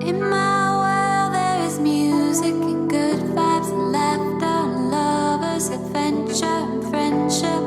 In my world there is music and good vibes and laughter and lovers, adventure and friendship.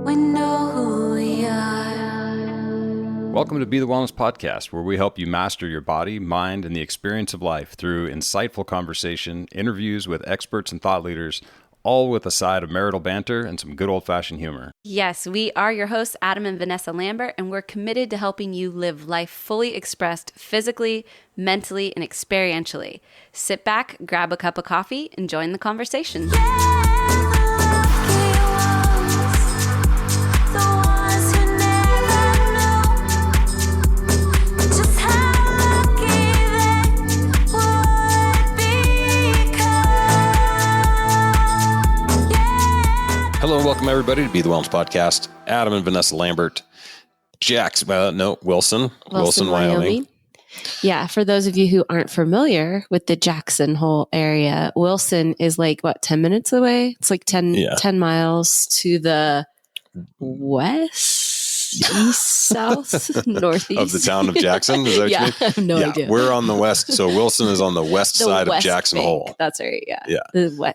We know who we are. Welcome to Be the Wellness Podcast, where we help you master your body, mind, and the experience of life through insightful conversation, interviews with experts and thought leaders, all with a side of marital banter and some good old-fashioned humor. Yes, we are your hosts, Adam and Vanessa Lambert, and we're committed to helping you live life fully expressed physically, mentally, and experientially. Sit back, grab a cup of coffee, and join the conversation. Hello and welcome everybody to Be the Wellness Podcast. Adam and Vanessa Lambert. Wilson, Wyoming. Yeah, for those of you who aren't familiar with the Jackson Hole area, Wilson is like, 10 minutes away? It's like 10 miles to the west, east, south, northeast. Of the town of Jackson? Is that what you mean? I have no idea. We're on the west. So Wilson is on the west side West of Jackson Bank. Hole. That's right, yeah.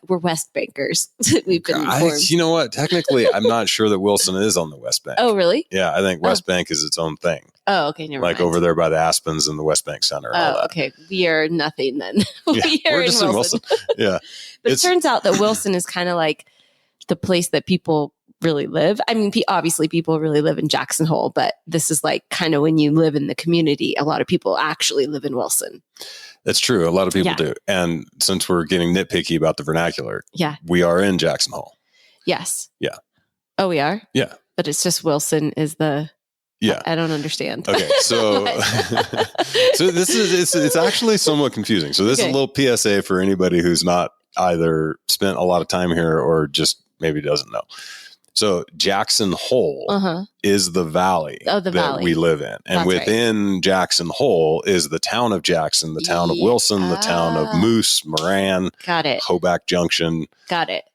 We're West Bankers. We've been informed. You know what? Technically, I'm not sure that Wilson is on the West Bank. Oh, really? Yeah, I think West Bank is its own thing. Oh, okay, never mind. Like over there by the Aspens and the West Bank Center. And all that. Okay. We are nothing then. We're just in Wilson. Yeah. But it turns out that Wilson is kind of like the place that people really live. I mean, obviously people really live in Jackson Hole, but this is like kind of when you live in the community, a lot of people actually live in Wilson. That's true. A lot of people do. And since we're getting nitpicky about the vernacular, we are in Jackson Hole. Yes. Yeah. Oh, we are? Yeah. But it's just Wilson is the... Yeah. I don't understand. Okay. So, so it's actually somewhat confusing. So this is a little PSA for anybody who's not either spent a lot of time here or just maybe doesn't know. So Jackson Hole is the valley that we live in. And within Jackson Hole is the town of Jackson, the town of Wilson, the town of Moose, Moran, Hoback Junction,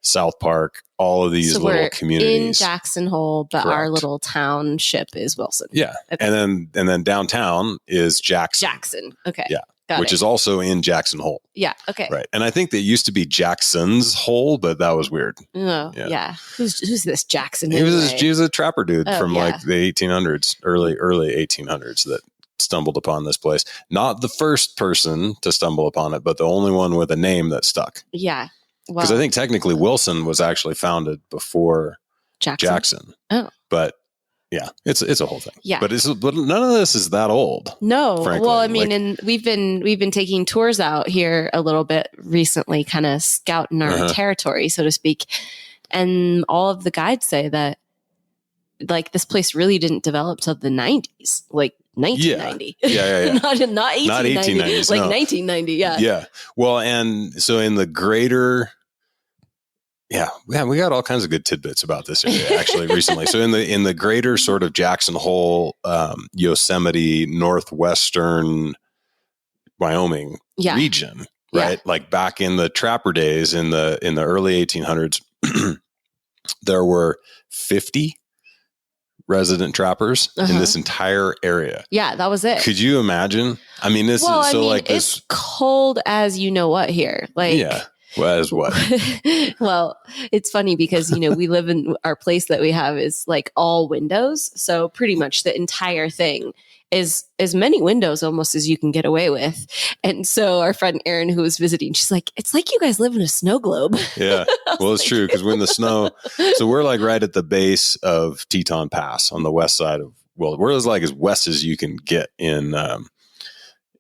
South Park, all of these little communities. In Jackson Hole, but our little township is Wilson. Yeah. Okay. And then downtown is Jackson. Jackson. Okay. Yeah. Which is also in Jackson Hole. Yeah. Okay. Right. And I think that used to be Jackson's Hole, but that was weird. Oh, yeah. Who's this Jackson? He was a trapper dude from like the 1800s, early 1800s that stumbled upon this place. Not the first person to stumble upon it, but the only one with a name that stuck. Yeah. Because I think technically Wilson was actually founded before Jackson. Oh. But yeah, it's a whole thing. Yeah, but none of this is that old. No, frankly. Well, I mean, and we've been taking tours out here a little bit recently, kind of scouting our territory, so to speak. And all of the guides say that like this place really didn't develop till the 90s, like 1990. Yeah. not 1890, not 1890s, like 1990. Yeah. Yeah. Well, and so in the greater. Yeah, we got all kinds of good tidbits about this area actually recently. So in the greater sort of Jackson Hole, Yosemite, northwestern Wyoming region, right? Yeah. Like back in the trapper days in the early 1800s, there were 50 resident trappers in this entire area. Yeah, that was it. Could you imagine? I mean, it's cold as you know what here. Like, yeah. Well, as what? Well, it's funny because, we live in our place that we have is like all windows. So pretty much the entire thing is as many windows almost as you can get away with. And so our friend Erin, who was visiting, she's like, it's like you guys live in a snow globe. Yeah. Well, it's true. Because when the snow, so we're like right at the base of Teton Pass on the west side of, we're as west as you can get in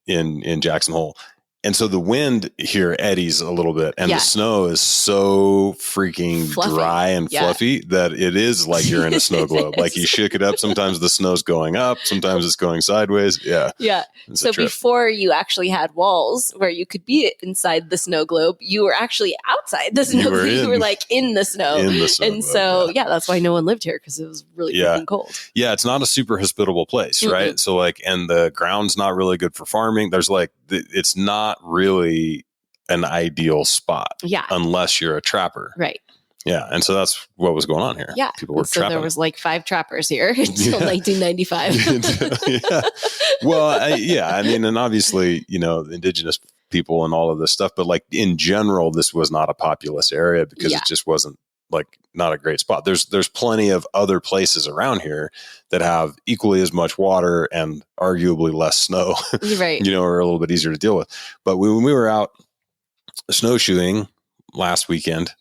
Jackson Hole. And so the wind here eddies a little bit, and the snow is so freaking fluffy. Dry and fluffy that it is like you're in a snow globe. Like you shook it up. Sometimes the snow's going up. Sometimes it's going sideways. Yeah. Yeah. So before you actually had walls where you could be inside the snow globe, you were actually outside the snow globe. You were like in the snow. And so, that's why no one lived here, because it was really freaking cold. Yeah. It's not a super hospitable place, right? So and the ground's not really good for farming. There's it's not really an ideal spot unless you're a trapper. Right. Yeah. And so that's what was going on here. Yeah. People were so trapping. there was like 5 trappers here until 1995. Yeah. Well, I mean, and obviously, indigenous people and all of this stuff, but like in general, this was not a populous area because it just wasn't like not a great spot. There's plenty of other places around here that have equally as much water and arguably less snow, Right. Are a little bit easier to deal with. But when we were out snowshoeing last weekend,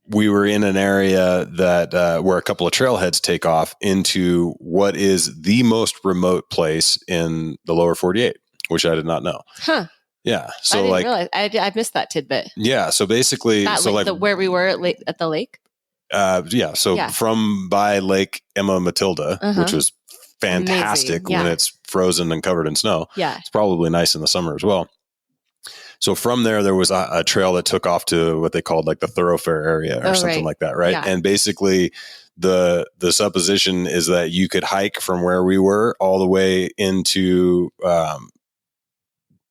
we were in an area that where a couple of trailheads take off into what is the most remote place in the lower 48, which I did not know. Huh. Yeah. So I didn't realize. I missed that tidbit. Yeah. So basically, where we were at the lake. From by Lake Emma Matilda, which was fantastic when it's frozen and covered in snow. Yeah. It's probably nice in the summer as well. So from there was a trail that took off to what they called like the thoroughfare area or something like that. Right. Yeah. And basically the supposition is that you could hike from where we were all the way into,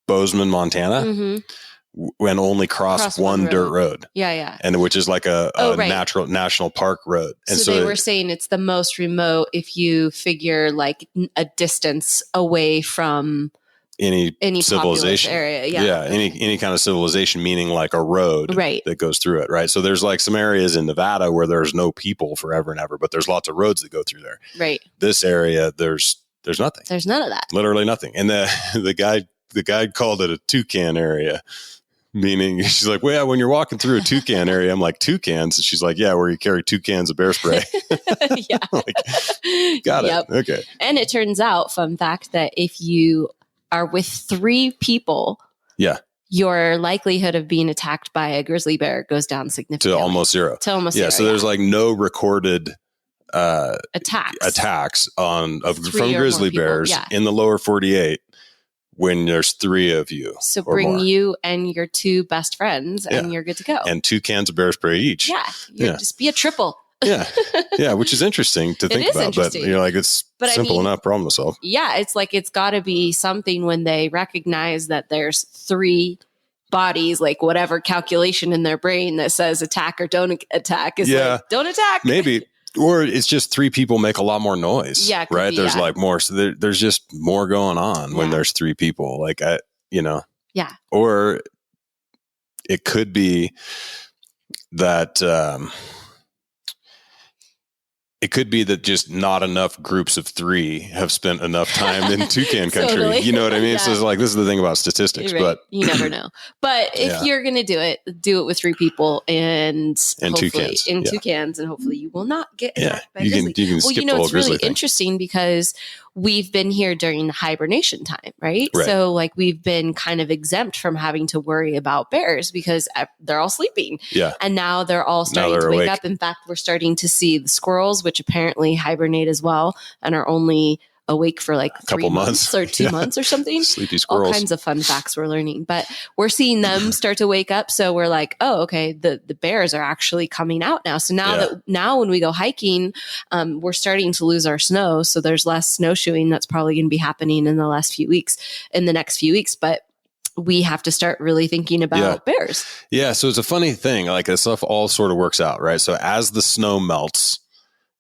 Bozeman, Montana, and only cross one dirt road. Yeah, yeah. And which is like a natural national park road. And so they were saying it's the most remote if you figure like a distance away from any civilization area. Yeah. Any kind of civilization, meaning like a road that goes through it. Right. So there's like some areas in Nevada where there's no people forever and ever, but there's lots of roads that go through there. Right. This area, there's nothing. There's none of that. Literally nothing. And the guide called it a toucan area, meaning she's like, well, yeah, when you're walking through a toucan area, I'm like, toucans? And she's like, yeah, where you carry 2 cans of bear spray. Yeah. Got it. Okay. And it turns out, fun fact, that if you are with 3 people, your likelihood of being attacked by a grizzly bear goes down significantly. To almost zero. Zero. So there's like no recorded attacks from grizzly bears in the lower 48 when there's 3 of you. So bring you and your 2 best friends and you're good to go. And 2 cans of bear spray each. Yeah. Just be a triple. Yeah, which is interesting to think about. But you're like, it's simple enough problem to solve. Yeah, it's like it's got to be something when they recognize that there's 3 bodies, like whatever calculation in their brain that says attack or don't attack is like, don't attack. Maybe. Or it's just 3 people make a lot like there's like more. So there's just more going on when there's 3 people. Like, Or it could be that just not enough groups of 3 have spent enough time in toucan country. Totally. You know what I mean? So it's like, this is the thing about statistics, but you never know. But if you're going to do it with 3 people and 2 cans. 2 cans, and hopefully you will not get attacked by you grizzly. can skip the whole it's really grizzly thing. interesting because we've been here during the hibernation time, right? So like we've been kind of exempt from having to worry about bears because they're all sleeping. Yeah. And now they're all starting to wake up. In fact, we're starting to see the squirrels, which apparently hibernate as well and are only awake for like 3 months or 2 months or something. Sleepy squirrels. All kinds of fun facts we're learning, but we're seeing them start to wake up. So we're like, oh, okay, the bears are actually coming out now. So now when we go hiking, we're starting to lose our snow. So there's less snowshoeing that's probably going to be happening in the next few weeks. But we have to start really thinking about bears. Yeah. So it's a funny thing. Like this stuff all sort of works out, right? So as the snow melts,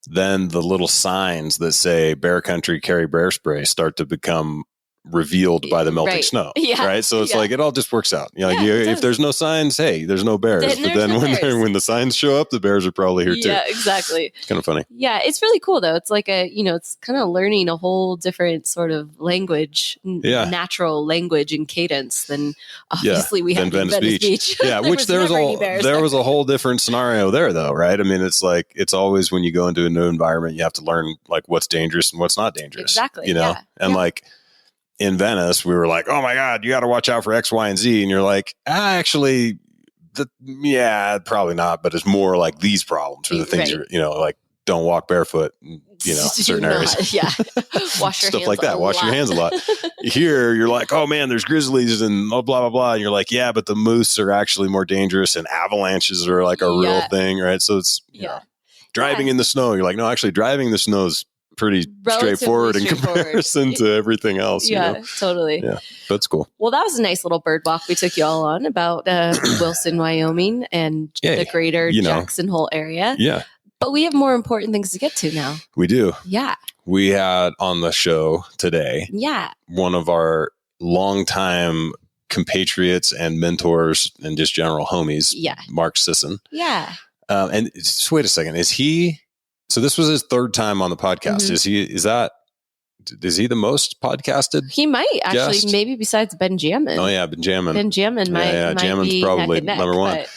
then the little signs that say bear country, carry bear spray start to become revealed by the melting snow. Yeah. Right. So it's like, it all just works out. If there's no signs, hey, there's no bears. But then when the signs show up, the bears are probably here too. Yeah, exactly. It's kind of funny. Yeah. It's really cool though. It's like it's kind of learning a whole different sort of language, natural language and cadence than obviously we have in Venice Beach. Yeah. Which there was a whole different scenario there though. Right. I mean, it's like, it's always when you go into a new environment, you have to learn like what's dangerous and what's not dangerous. Exactly. And like, in Venice, we were like, oh my God, you got to watch out for X, Y, and Z. And you're like, actually, probably not. But it's more like these problems are the things like don't walk barefoot, certain areas. Wash your stuff hands like that. Wash your hands a lot. Here, you're like, oh man, there's grizzlies and blah, blah, blah. And you're like, yeah, but the moose are actually more dangerous and avalanches are like a real thing. Right. So it's, driving in the snow. You're like, no, actually driving in the snow is pretty Relatively straightforward in straightforward. comparison to everything else. Yeah, You know? totally. Yeah, that's cool. Well, that was a nice little bird walk we took you all on about Wilson, Wyoming, and Yay. the greater You know. Jackson Hole area. Yeah, But we have more important things to get to now. we do. Yeah. We had on the show today Yeah. one of our longtime compatriots and mentors and just general homies, Yeah. Mark Sisson. Yeah. And just wait a second. Is he, so this was his third time on the podcast. Mhm. Is he the most podcasted? He might actually, Guest? maybe besides Benjamin. Oh yeah, Benjamin. Benjamin might, Yeah, might Jammin's be probably neck and neck, number one. but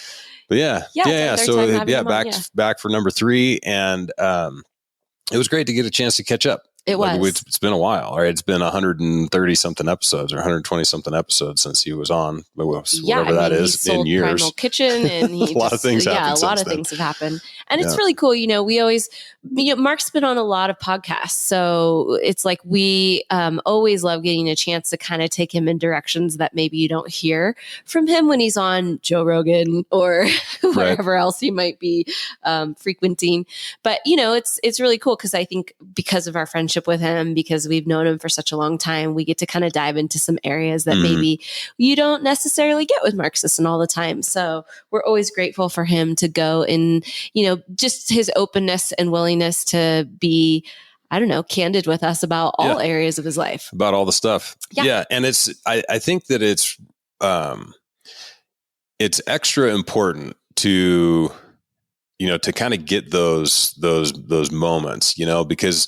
But yeah. Yeah, it's our So third time having him on, back for number 3. And it was great to get a chance to catch up. It was. It's been a while, right? It's been 130 something episodes or 120 something episodes since he was on, whatever that he is sold in years. Primal Kitchen, and he A lot of things happened a lot since of then. things have happened, and it's Yeah. really cool. We always, Mark's been on a lot of podcasts, so it's like we always love getting a chance to kind of take him in directions that maybe you don't hear from him when he's on Joe Rogan or wherever else he might be frequenting. But it's really cool because I think because of our friendship with him, because we've known him for such a long time, we get to kind of dive into some areas that maybe you don't necessarily get with Mark Sisson all the time. So we're always grateful for him to go and, just his openness and willingness to be, I don't know, candid with us about all areas of his life. About all the stuff. Yeah. And I think that it's extra important to, to kind of get those moments, because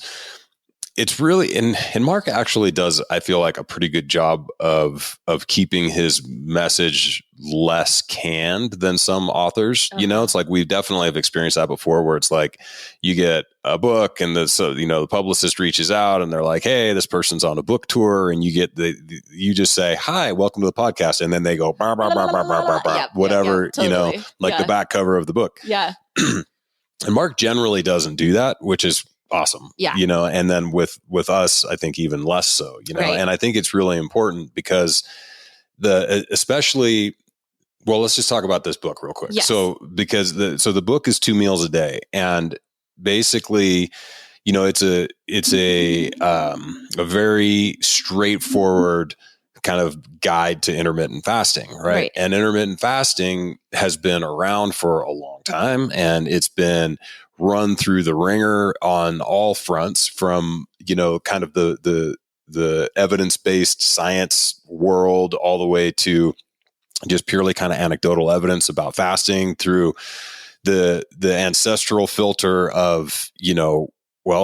it's really, and Mark actually does, I feel like, a pretty good job of keeping his message less canned than some authors. It's like we definitely have experienced that before, where it's like you get a book and the publicist reaches out and they're like, hey, this person's on a book tour, and you just say, hi, welcome to the podcast, and then they go bah, bah, bah, bah, bah, bah, bah, whatever, totally. the back cover of the book. Yeah. And Mark generally doesn't do that, which is awesome. Yeah. And then with us, I think even less so, Right. And I think it's really important because especially, well, let's just talk about this book real quick. Yes. So, because the book is 2 meals a day, and basically, it's a very straightforward kind of guide to intermittent fasting, right? And intermittent fasting has been around for a long time, and it's been run through the ringer on all fronts, from kind of the evidence-based science world all the way to just purely kind of anecdotal evidence about fasting, through the ancestral filter of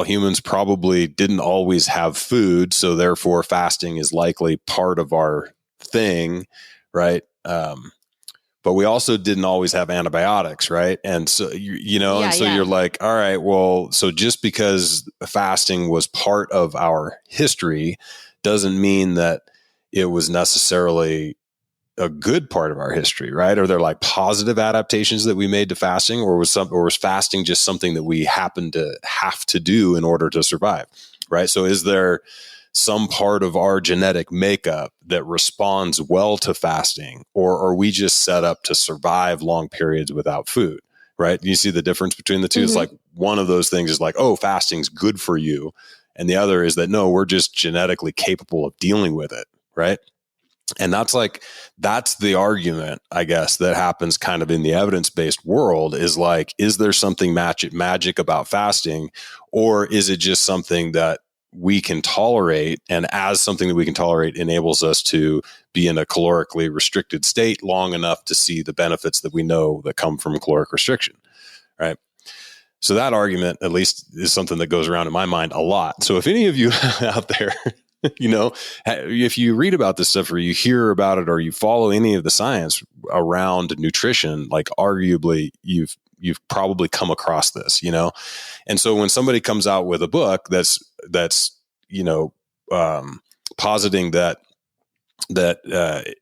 humans probably didn't always have food, so therefore fasting is likely part of our thing, right? But we also didn't always have antibiotics, right? And so, you're like, all right, well, so just because fasting was part of our history doesn't mean that it was necessarily a good part of our history, right? Are there like positive adaptations that we made to fasting, or was fasting just something that we happened to have to do in order to survive, right? So is there some part of our genetic makeup that responds well to fasting, or are we just set up to survive long periods without food, right? You see the difference between the two? Mm-hmm. It's like one of those things is like, oh, fasting's good for you. And the other is that, no, we're just genetically capable of dealing with it, right? And that's the argument, I guess, that happens kind of in the evidence-based world, is like, is there something magic about fasting, or is it just something that we can tolerate, and as something that we can tolerate enables us to be in a calorically restricted state long enough to see the benefits that we know that come from caloric restriction, right? So that argument, at least, is something that goes around in my mind a lot. So if any of you out there, if you read about this stuff, or you hear about it, or you follow any of the science around nutrition, like arguably you've probably come across this, And so when somebody comes out with a book that's positing that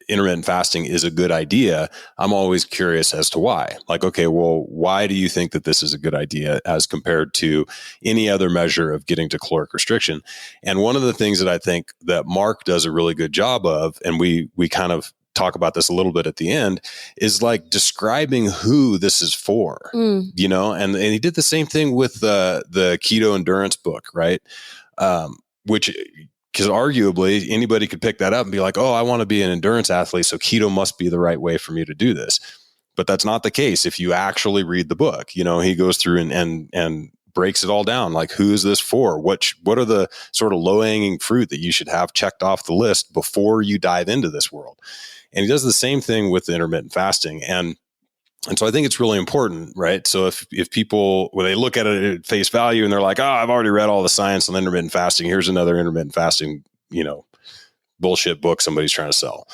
intermittent fasting is a good idea, I'm always curious as to why. Like, okay, well, why do you think that this is a good idea as compared to any other measure of getting to caloric restriction? And one of the things that I think that Mark does a really good job of, and we kind of talk about this a little bit at the end, is like describing who this is for, you know, and he did the same thing with the keto endurance book, right? Which, because arguably anybody could pick that up and be like, oh, I want to be an endurance athlete, so keto must be the right way for me to do this. But that's not the case. If you actually read the book, you know, he goes through and breaks it all down. Like, who is this for? What are the sort of low hanging fruit that you should have checked off the list before you dive into this world? And he does the same thing with the intermittent fasting. And so I think it's really important, right? So if people, when they look at it at face value and they're like, oh, I've already read all the science on intermittent fasting, here's another intermittent fasting, you know, bullshit book somebody's trying to sell.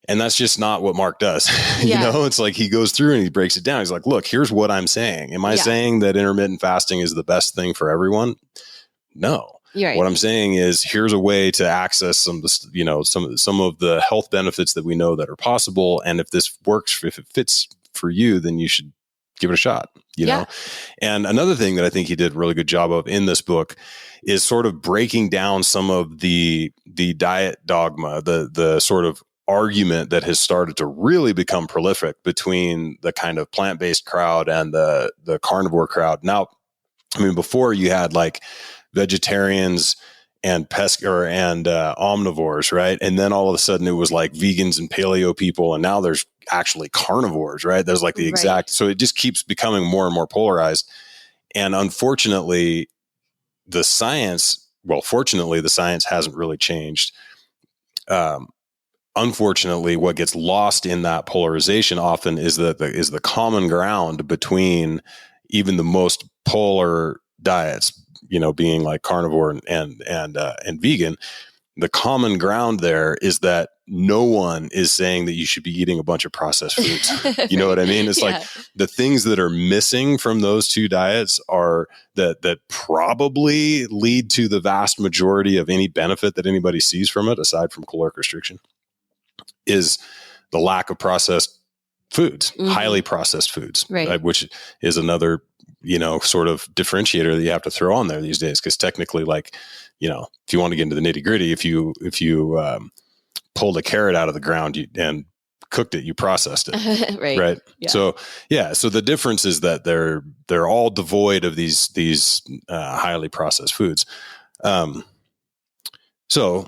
And that's just not what Mark does. You know, it's like he goes through and he breaks it down. He's like, look, here's what I'm saying. Am I saying that intermittent fasting is the best thing for everyone? No. Right. What I'm saying is, here's a way to access some of the health benefits that we know that are possible. And if this works, if it fits for you, then you should give it a shot, you know? And another thing that I think he did a really good job of in this book is sort of breaking down some of the diet dogma, the sort of argument that has started to really become prolific between the kind of plant-based crowd and the carnivore crowd. Now, I mean, before you had like vegetarians and omnivores, right? And then all of a sudden it was like vegans and paleo people, and now there's actually carnivores, right? There's like the exact, so it just keeps becoming more and more polarized. And unfortunately, fortunately, the science hasn't really changed. Unfortunately, what gets lost in that polarization often is the common ground between even the most polar diets, you know, being like carnivore and vegan. The common ground there is that no one is saying that you should be eating a bunch of processed foods. You know what I mean? It's like the things that are missing from those two diets are that probably lead to the vast majority of any benefit that anybody sees from it, aside from caloric restriction, is the lack of processed foods, highly processed foods, right? Which is another, you know, sort of differentiator that you have to throw on there these days. Cause technically, like, you know, if you want to get into the nitty gritty, if you pulled a carrot out of the ground and cooked it, you processed it. Right. Yeah. So the difference is that they're all devoid of these highly processed foods. So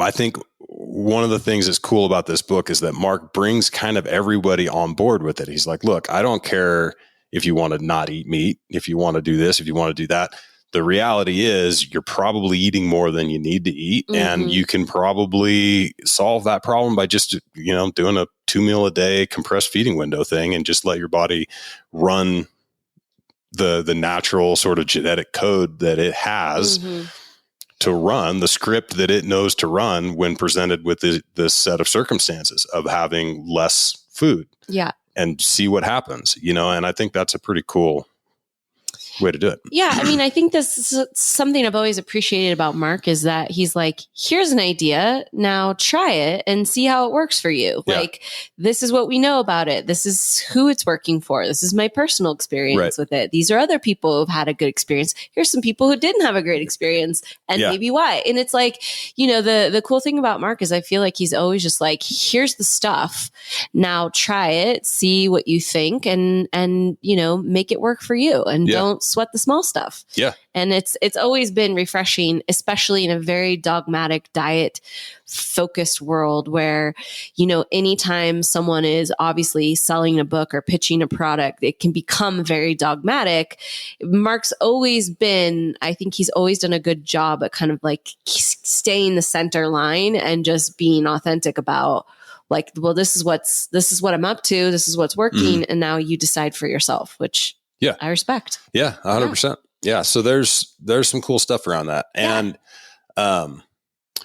I think one of the things that's cool about this book is that Mark brings kind of everybody on board with it. He's like, look, I don't care if you want to not eat meat, if you want to do this, if you want to do that. The reality is you're probably eating more than you need to eat. And you can probably solve that problem by just, you know, doing a 2 meal a day compressed feeding window thing and just let your body run the natural sort of genetic code that it has to run, the script that it knows to run when presented with this set of circumstances of having less food. Yeah. And see what happens, you know? And I think that's a pretty cool way to do it. Yeah. I mean, I think this is something I've always appreciated about Mark is that he's like, here's an idea. Now try it and see how it works for you. Yeah. Like, this is what we know about it. This is who it's working for. This is my personal experience with it. These are other people who've had a good experience. Here's some people who didn't have a great experience and maybe why. And it's like, you know, the cool thing about Mark is I feel like he's always just like, here's the stuff. Now try it, see what you think and, you know, make it work for you and don't sweat the small stuff. Yeah. And it's always been refreshing, especially in a very dogmatic diet focused world where, you know, anytime someone is obviously selling a book or pitching a product, it can become very dogmatic. Mark's always been, I think he's always done a good job at kind of like staying the center line and just being authentic about like, well, this is what I'm up to. This is what's working. And now you decide for yourself, which I respect. Yeah. 100%. Yeah. So there's some cool stuff around that. And,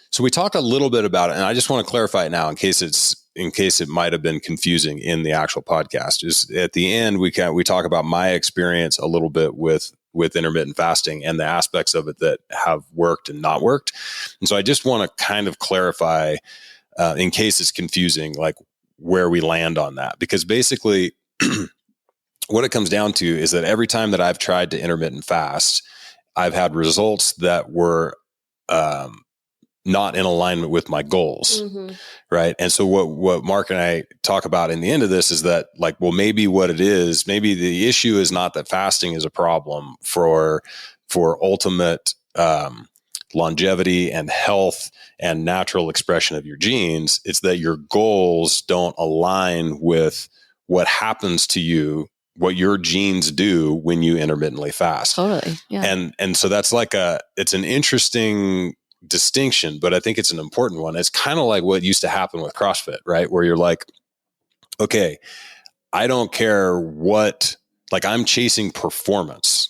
so we talked a little bit about it and I just want to clarify it now in case it might've been confusing in the actual podcast. Is at the end, we talk about my experience a little bit with intermittent fasting and the aspects of it that have worked and not worked. And so I just want to kind of clarify, in case it's confusing, like where we land on that, because basically what it comes down to is that every time that I've tried to intermittent fast, I've had results that were not in alignment with my goals. Right. And so what Mark and I talk about in the end of this is that, like, well, maybe what it is, maybe the issue is not that fasting is a problem for ultimate longevity and health and natural expression of your genes. It's that your goals don't align with what happens to you, what your genes do when you intermittently fast. Totally. Yeah. And so that's like it's an interesting distinction, but I think it's an important one. It's kind of like what used to happen with CrossFit, right? Where you're like, okay, I don't care what, like, I'm chasing performance,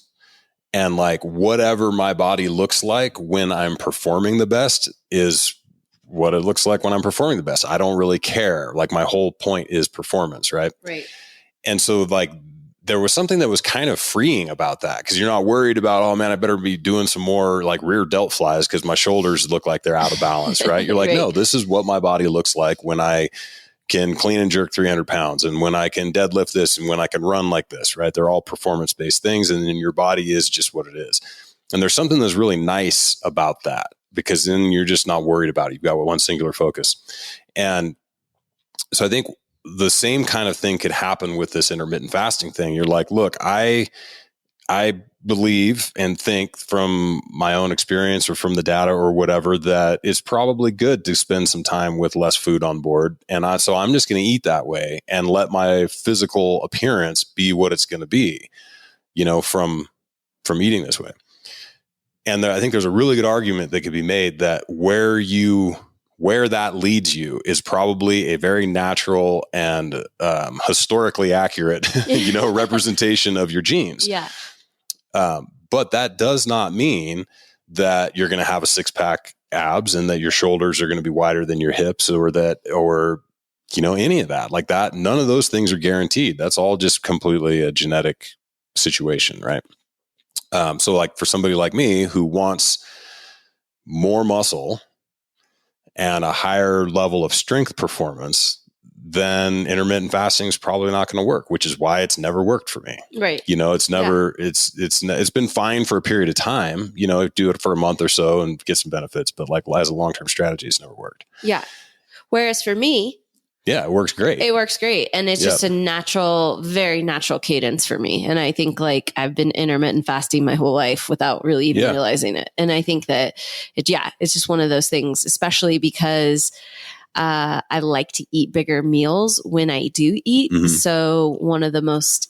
and like whatever my body looks like when I'm performing the best is what it looks like when I'm performing the best. I don't really care. Like, my whole point is performance, right? Right. And so, like, there was something that was kind of freeing about that, because you're not worried about, oh man, I better be doing some more like rear delt flies because my shoulders look like they're out of balance, right? You're like, Right. no, this is what my body looks like when I can clean and jerk 300 pounds, and when I can deadlift this, and when I can run like this, right? They're all performance-based things, and then your body is just what it is. And there's something that's really nice about that, because then you're just not worried about it. You've got one singular focus. And so I think the same kind of thing could happen with this intermittent fasting thing. You're like, look, I believe and think from my own experience or from the data or whatever, that it's probably good to spend some time with less food on board. And so I'm just going to eat that way and let my physical appearance be what it's going to be, you know, from eating this way. And I think there's a really good argument that could be made that where that leads you is probably a very natural and historically accurate, representation of your genes. Yeah. But that does not mean that you're going to have a 6-pack abs and that your shoulders are going to be wider than your hips, or any of that. Like that, none of those things are guaranteed. That's all just completely a genetic situation, right? So like for somebody like me who wants more muscle and a higher level of strength performance, then intermittent fasting is probably not going to work, which is why it's never worked for me. Right. It's never, it's been fine for a period of time, do it for a month or so and get some benefits, but like as a long-term strategy, it's never worked. Yeah. Whereas for me, yeah, it works great. It works great. And it's just a natural, very natural cadence for me. And I think like I've been intermittent fasting my whole life without really even realizing it. And I think that it's just one of those things, especially because I like to eat bigger meals when I do eat. Mm-hmm. So one of the most,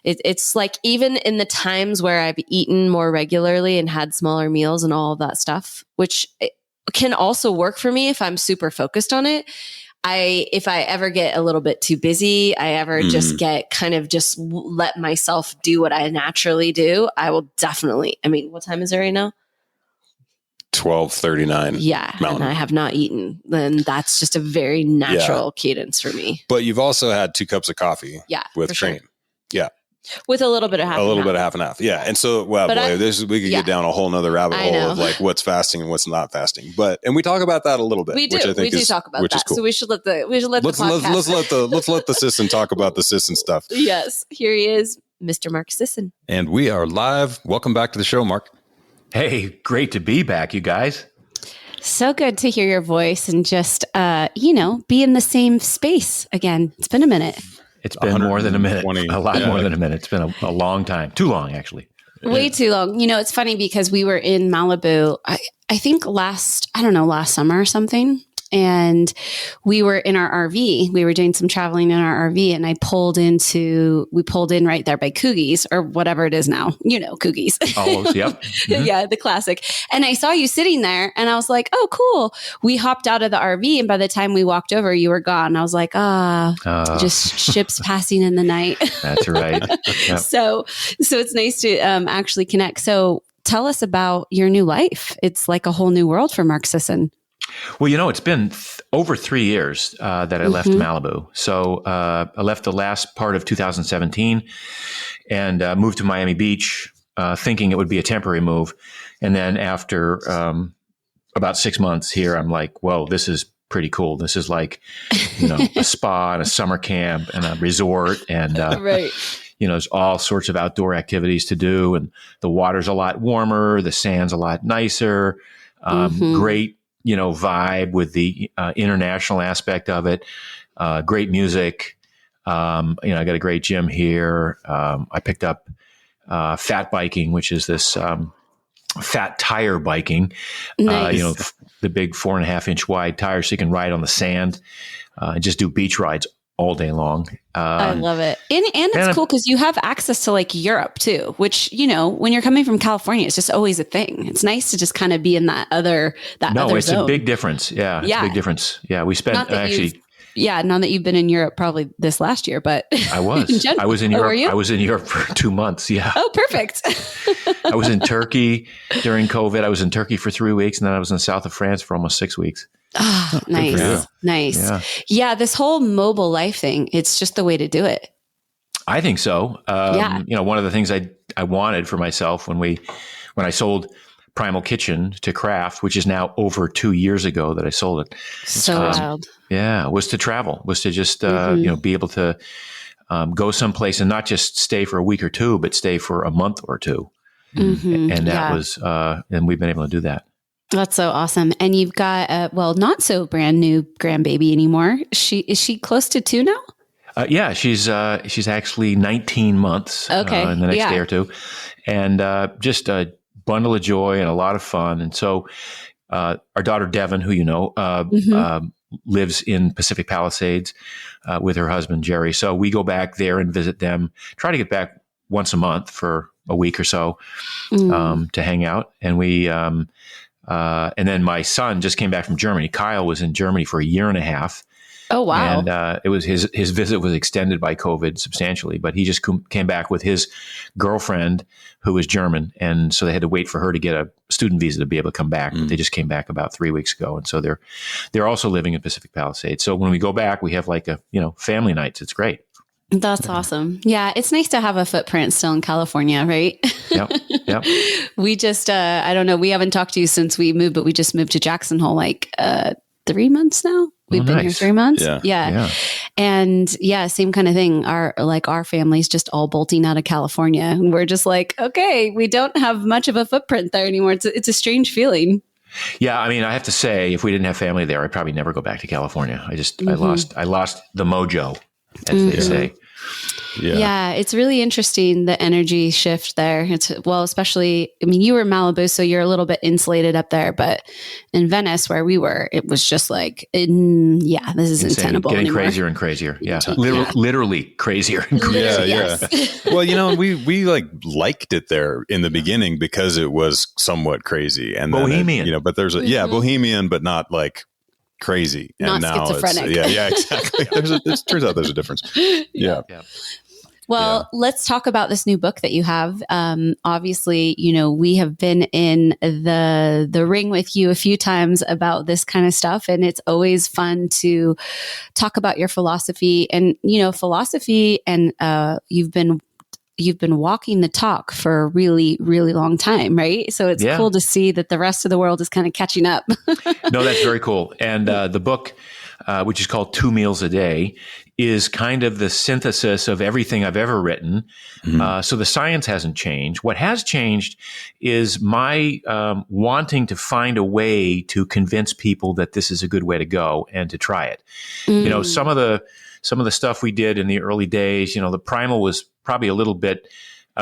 it's like even in the times where I've eaten more regularly and had smaller meals and all of that stuff, which can also work for me if I'm super focused on it. If I ever get a little bit too busy, I ever just get kind of just let myself do what I naturally do, I will definitely, what time is it right now? 12:39. Yeah. Mountain. And I have not eaten. Then that's just a very natural cadence for me. But you've also had 2 cups of coffee with cream. Sure. Yeah. With a little bit of half and half. Yeah. And so, we could get down a whole nother rabbit hole of like what's fasting and what's not fasting. But we talk about that a little bit. We do. Which I think we do talk about that. Cool. So we should let the let's let the Sisson talk about the Sisson stuff. Yes. Here he is, Mr. Mark Sisson. And we are live. Welcome back to the show, Mark. Hey, great to be back, you guys. So good to hear your voice and just be in the same space again. It's been a minute. It's been more than a minute, a lot more than a minute. It's been a long time, too long, actually. Way too long. It's funny because we were in Malibu, I think last summer or something. And we were in our RV. We were doing some traveling in our RV, and we pulled in right there by Coogie's or whatever it is now. Coogie's. Oh, yep. Mm-hmm. Yeah, the classic. And I saw you sitting there, and I was like, "Oh, cool." We hopped out of the RV, and by the time we walked over, you were gone. I was like, just ships passing in the night. That's right. Yep. So it's nice to actually connect. So tell us about your new life. It's like a whole new world for Mark Sisson. Well, it's been over 3 years that I left Malibu. So I left the last part of 2017 and moved to Miami Beach, thinking it would be a temporary move. And then after about 6 months here, I'm like, whoa, this is pretty cool. This is like, a spa and a summer camp and a resort. And, right. There's all sorts of outdoor activities to do. And the water's a lot warmer. The sand's a lot nicer. Great vibe with the international aspect of it. Great music. I got a great gym here. I picked up fat biking, which is this fat tire biking. Nice. The big 4.5-inch wide tires, so you can ride on the sand and just do beach rides all day long. I love it. And it's cool because you have access to like Europe too, which, when you're coming from California, it's just always a thing. It's nice to just kind of be in that other it's zone. a big difference. Yeah. It's a big difference. Yeah. We spent not that you've been in Europe probably this last year, but I was. I was in Europe. Were you? I was in Europe for 2 months. Yeah. Oh, perfect. I was in Turkey during COVID. I was in Turkey for 3 weeks, and then I was in the south of France for almost 6 weeks. Oh, nice. Nice. Yeah. This whole mobile life thing, it's just the way to do it. I think so. One of the things I wanted for myself when I sold Primal Kitchen to Kraft, which is now over 2 years ago that I sold it. So wild. Yeah. Was to travel, was to just, be able to go someplace and not just stay for a week or two, but stay for a month or two. Mm-hmm. And that was, and we've been able to do that. That's so awesome. And you've got not so brand new grandbaby anymore. Is she close to 2 now? Yeah, she's actually 19 months in the next day or two. And just a bundle of joy and a lot of fun. And so our daughter, Devin, who lives in Pacific Palisades with her husband, Jerry. So we go back there and visit them, try to get back once a month for a week or so to hang out. And we... and then my son just came back from Germany. Kyle was in Germany for 1.5 years. Oh, wow. And it was his visit was extended by COVID substantially, but he just came back with his girlfriend who was German. And so they had to wait for her to get a student visa to be able to come back. They just came back about 3 weeks ago. And so they're also living in Pacific Palisades. So when we go back, we have family nights. It's great. That's awesome. Yeah. It's nice to have a footprint still in California, right? Yep. We just, I don't know. We haven't talked to you since we moved, but we just moved to Jackson Hole 3 months now. We've been here 3 months. Yeah. And same kind of thing. Our family's just all bolting out of California. And we're just like, okay, we don't have much of a footprint there anymore. It's a strange feeling. Yeah. I mean, I have to say, if we didn't have family there, I'd probably never go back to California. I lost the mojo, as they say. Yeah, it's really interesting, the energy shift there. Especially, you were in Malibu, so you're a little bit insulated up there, but in Venice where we were, it was just like, this is untenable Getting anymore. Crazier and crazier. Yeah. Literally crazier and crazier. Yes. Well, we liked it there in the beginning because it was somewhat crazy and bohemian. But there's bohemian, but not like crazy. And not now schizophrenic. Exactly. It turns out there's a difference. Yeah. Well, let's talk about this new book that you have. Obviously, we have been in the ring with you a few times about this kind of stuff, and it's always fun to talk about your philosophy and, philosophy. And you've been walking the talk for a really, really long time, right? So it's cool to see that the rest of the world is kind of catching up. No, that's very cool. And the book, which is called 2 Meals a Day, is kind of the synthesis of everything I've ever written. So the science hasn't changed. What has changed is my wanting to find a way to convince people that this is a good way to go and to try it. Some of the stuff we did in the early days, the primal was probably a little bit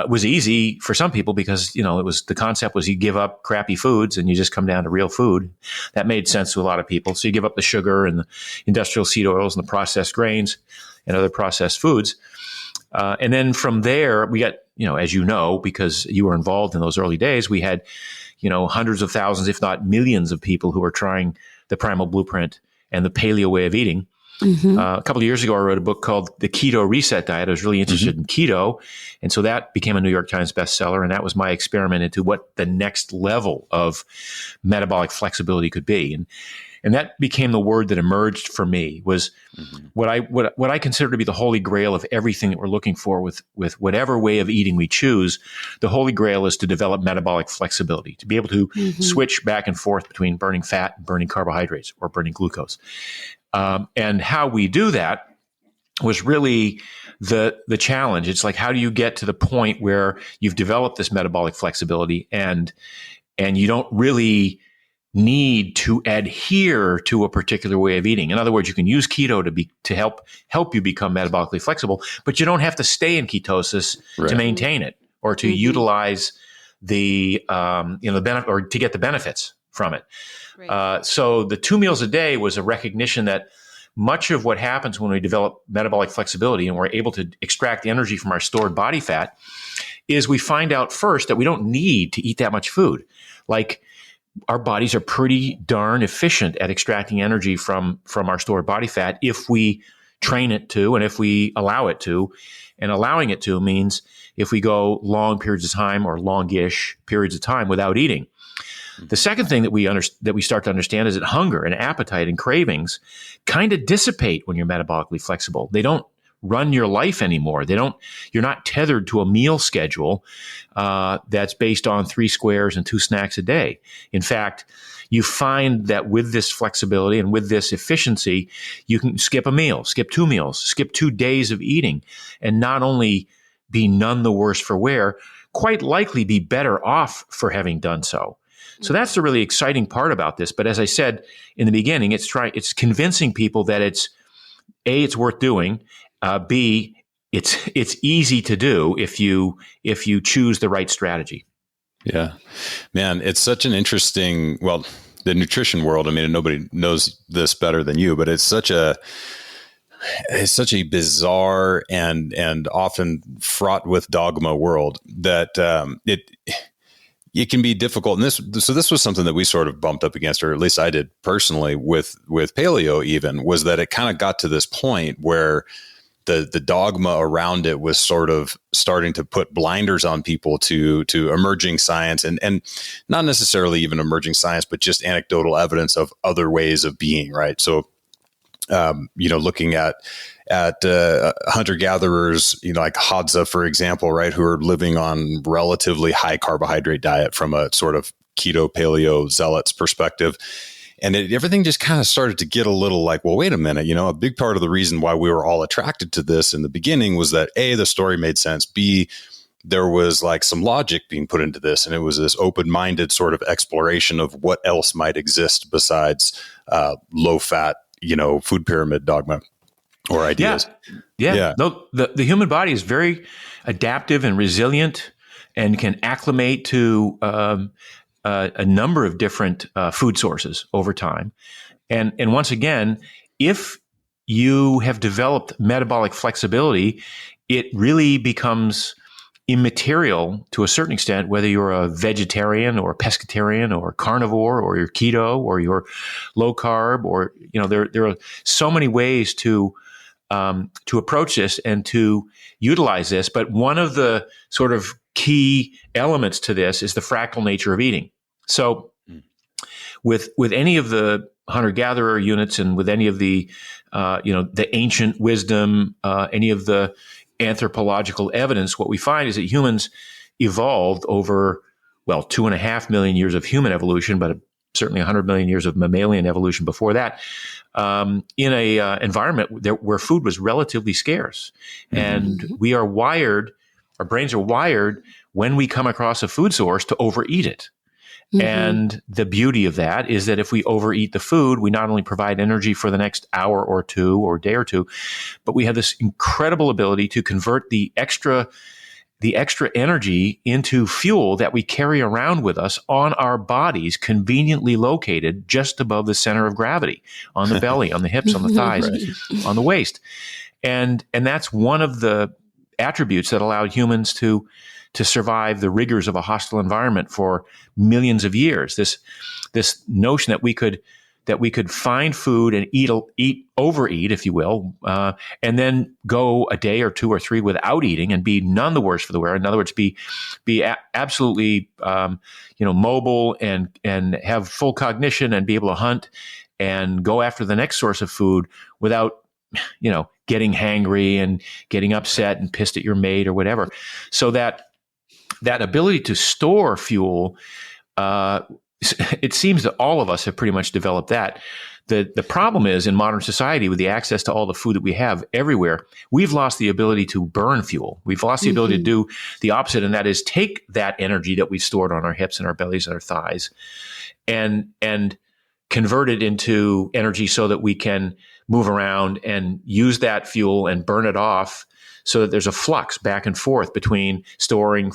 was easy for some people because, the concept was you give up crappy foods and you just come down to real food. That made sense to a lot of people. So you give up the sugar and the industrial seed oils and the processed grains and other processed foods. And then from there, we got, as because you were involved in those early days, we had, hundreds of thousands, if not millions of people who were trying the Primal Blueprint and the paleo way of eating. A couple of years ago, I wrote a book called The Keto Reset Diet. I was really interested in keto. And so that became a New York Times bestseller. And that was my experiment into what the next level of metabolic flexibility could be. And that became the word that emerged for me was what I consider to be the holy grail of everything that we're looking for with whatever way of eating we choose. The holy grail is to develop metabolic flexibility, to be able to switch back and forth between burning fat and burning carbohydrates or burning glucose. And how we do that was really the challenge. It's like, how do you get to the point where you've developed this metabolic flexibility and you don't really need to adhere to a particular way of eating. In other words, you can use keto to help you become metabolically flexible, but you don't have to stay in ketosis to maintain it or to utilize the the benefit or to get the benefits from it. Right. So the 2 meals a day was a recognition that much of what happens when we develop metabolic flexibility and we're able to extract the energy from our stored body fat is we find out first that we don't need to eat that much food. Like, our bodies are pretty darn efficient at extracting energy from our stored body fat if we train it to and if we allow it to. And allowing it to means if we go long periods of time or longish periods of time without eating. The second thing that we start to understand is that hunger and appetite and cravings kind of dissipate when you're metabolically flexible. They don't run your life anymore. You're not tethered to a meal schedule that's based on 3 squares and 2 snacks a day. In fact, you find that with this flexibility and with this efficiency, you can skip a meal, skip 2 meals, skip 2 days of eating, and not only be none the worse for wear, quite likely be better off for having done so. So that's the really exciting part about this. But as I said in the beginning, it's convincing people that it's worth doing. B, it's easy to do if you choose the right strategy. Yeah, man, it's such an interesting, the nutrition world. I mean, nobody knows this better than you, but it's such a bizarre and often fraught with dogma world that it can be difficult. And this was something that we sort of bumped up against, or at least I did personally with paleo even, was that it kind of got to this point where the dogma around it was sort of starting to put blinders on people to emerging science and not necessarily even emerging science, but just anecdotal evidence of other ways of being, right? So, looking at hunter-gatherers, like Hadza, for example, right, who are living on relatively high carbohydrate diet from a sort of keto paleo zealots perspective. And everything just kind of started to get a little like, well, wait a minute, a big part of the reason why we were all attracted to this in the beginning was that A, the story made sense, B, there was like some logic being put into this, and it was this open-minded sort of exploration of what else might exist besides low-fat, food pyramid dogma or ideas. Yeah. No, the human body is very adaptive and resilient and can acclimate to a number of different food sources over time. And once again, if you have developed metabolic flexibility, it really becomes immaterial to a certain extent, whether you're a vegetarian or a pescatarian or a carnivore or you're keto or you're low carb, or, there are so many ways to approach this and to utilize this. But one of the sort of key elements to this is the fractal nature of eating. So with any of the hunter-gatherer units and with any of the, the ancient wisdom, any of the anthropological evidence, what we find is that humans evolved over, 2.5 million years of human evolution, but certainly 100 million years of mammalian evolution before that, in a environment where food was relatively scarce. And our brains are wired when we come across a food source to overeat it. Mm-hmm. And the beauty of that is that if we overeat the food, we not only provide energy for the next hour or two or day or two, but we have this incredible ability to convert the extra energy into fuel that we carry around with us on our bodies, conveniently located just above the center of gravity, on the belly, on the hips, on the thighs, right, on the waist. And that's one of the attributes that allowed humans to survive the rigors of a hostile environment for millions of years. This notion that we could find food and overeat, if you will, and then go a day or 2 or 3 without eating and be none the worse for the wear. In other words, be absolutely mobile and have full cognition and be able to hunt and go after the next source of food without getting hangry and getting upset and pissed at your mate or whatever. So that ability to store fuel, it seems that all of us have pretty much developed that. The problem is in modern society, with the access to all the food that we have everywhere, we've lost the ability to burn fuel. We've lost the ability to do the opposite, and that is take that energy that we've stored on our hips and our bellies and our thighs and convert it into energy so that we can move around and use that fuel and burn it off, so that there's a flux back and forth between storing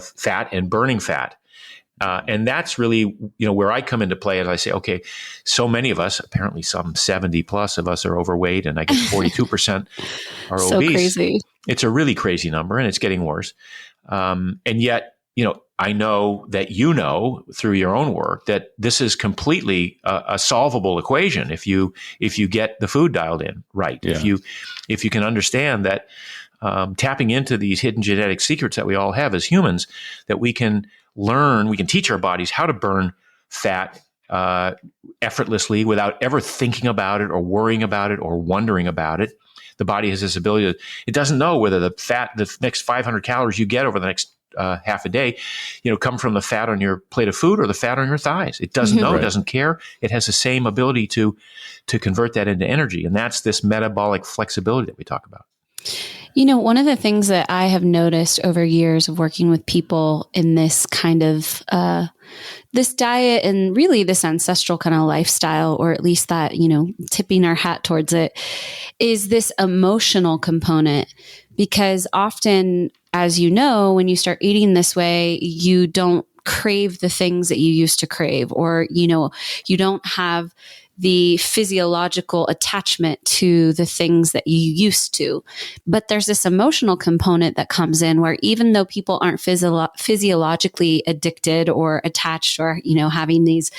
fat and burning fat. And that's really, where I come into play, as I say, okay, so many of us, apparently some 70 plus of us are overweight, and I guess 42% are So obese. crazy. It's a really crazy number, and it's getting worse. And yet, I know that through your own work that this is completely a solvable equation if you get the food dialed in right. Yeah. If you can understand that tapping into these hidden genetic secrets that we all have as humans, that we can teach our bodies how to burn fat effortlessly without ever thinking about it or worrying about it or wondering about it. The body has this ability it doesn't know whether the next 500 calories you get over the next half a day, come from the fat on your plate of food or the fat on your thighs. It doesn't know, It doesn't care. It has the same ability to convert that into energy. And that's this metabolic flexibility that we talk about. One of the things that I have noticed over years of working with people in this kind of, this diet and really this ancestral kind of lifestyle, or at least that, tipping our hat towards it, is this emotional component. Because often, as you know, when you start eating this way, you don't crave the things that you used to crave, or, you don't have the physiological attachment to the things that you used to. But there's this emotional component that comes in where even though people aren't physiologically addicted or attached or, having these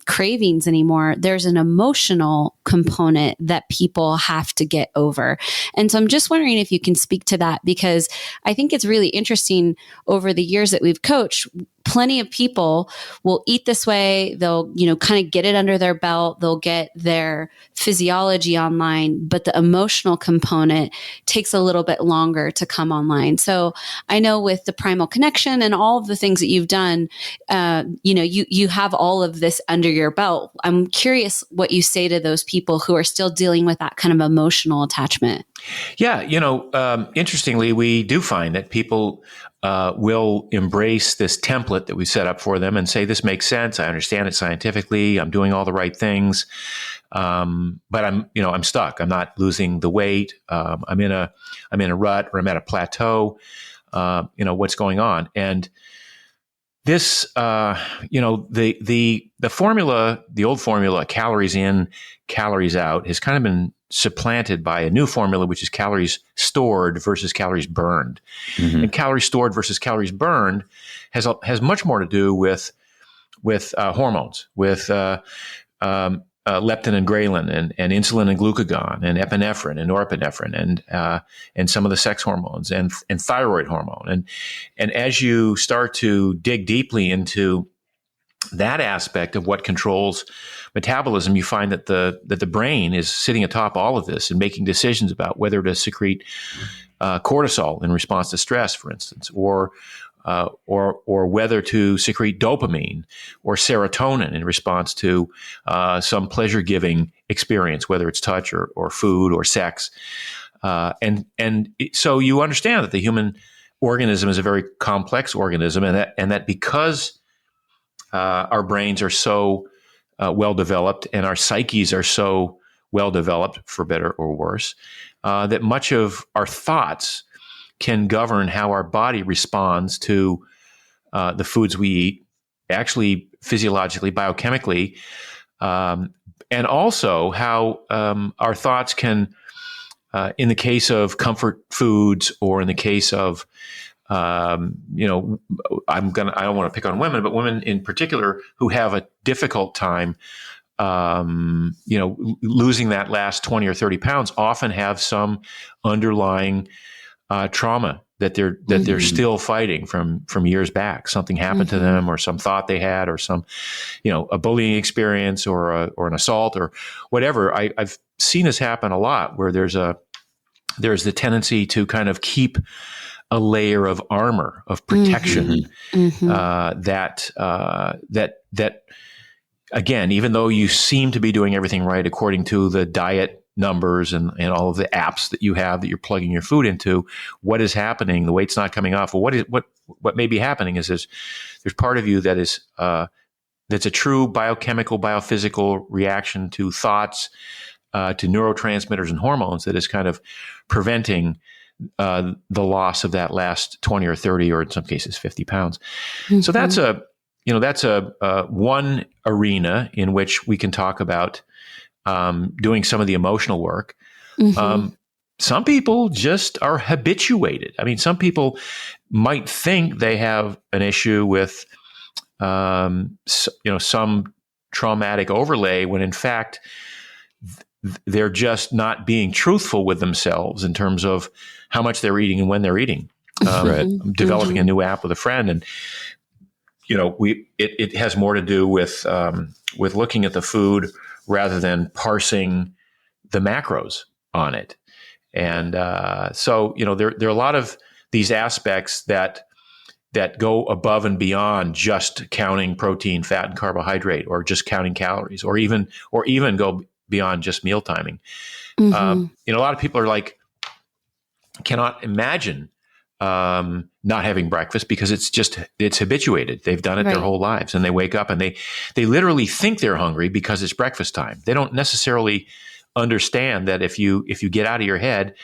cravings anymore, there's an emotional component that people have to get over. And so I'm just wondering if you can speak to that, because I think it's really interesting over the years that we've coached. Plenty of people will eat this way. They'll, kind of get it under their belt. They'll get their physiology online, but the emotional component takes a little bit longer to come online. So I know with the Primal Connection and all of the things that you've done, you have all of this under your belt. I'm curious what you say to those people who are still dealing with that kind of emotional attachment. Yeah. Interestingly, we do find that people will embrace this template that we set up for them and say, this makes sense. I understand it scientifically. I'm doing all the right things. But I'm stuck. I'm not losing the weight. I'm in a rut, or I'm at a plateau. What's going on? And this, the formula, the old formula, calories in, calories out, has kind of been supplanted by a new formula, which is calories stored versus calories burned. Mm-hmm. And calories stored versus calories burned has much more to do with hormones, with leptin and ghrelin, and insulin and glucagon, and epinephrine and norepinephrine, and some of the sex hormones, and thyroid hormone. And as you start to dig deeply into that aspect of what controls metabolism, you find that the brain is sitting atop all of this and making decisions about whether to secrete cortisol in response to stress, for instance, or whether to secrete dopamine or serotonin in response to some pleasure-giving experience, whether it's touch or food or sex. So you understand that the human organism is a very complex organism, and that because our brains are so well developed and our psyches are so well developed, for better or worse, that much of our thoughts can govern how our body responds to the foods we eat, actually physiologically, biochemically, and also how our thoughts can, in the case of comfort foods, or in the case of I don't want to pick on women, but women in particular who have a difficult time, losing that last 20 or 30 pounds, often have some underlying trauma that they're still fighting from years back. Something happened to them, or some thought they had, or some, a bullying experience, or an assault, or whatever. I've seen this happen a lot, where there's the tendency to kind of keep a layer of armor, of protection, that again, even though you seem to be doing everything right according to the diet numbers and all of the apps that you have that you're plugging your food into, what is happening? The weight's not coming off. Well, what may be happening is there's part of you that is that's a true biochemical, biophysical reaction to thoughts, to neurotransmitters and hormones that is kind of preventing the loss of that last 20 or 30, or in some cases 50 pounds. Mm-hmm. So that's a one arena in which we can talk about doing some of the emotional work. Mm-hmm. Some people just are habituated. I mean, some people might think they have an issue with, some traumatic overlay when in fact they're just not being truthful with themselves in terms of how much they're eating and when they're eating. Right. I'm developing a new app with a friend, and it has more to do with looking at the food rather than parsing the macros on it. And so there are a lot of these aspects that go above and beyond just counting protein, fat, and carbohydrate, or just counting calories, or even go beyond just meal timing. Mm-hmm. A lot of people are cannot imagine not having breakfast because it's habituated. They've done it their whole lives, and they wake up and they literally think they're hungry because it's breakfast time. They don't necessarily understand that if you get out of your head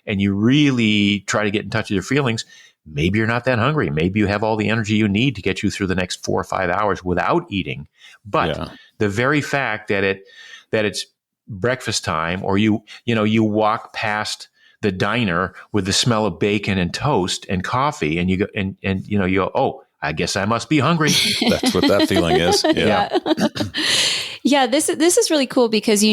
and you really try to get in touch with your feelings, maybe you're not that hungry. Maybe you have all the energy you need to get you through the next 4 or 5 hours without eating. But the very fact that it's breakfast time, or you walk past the diner with the smell of bacon and toast and coffee, and you go and you go, oh, I guess I must be hungry. That's what that feeling is. Yeah. Yeah, this is really cool because,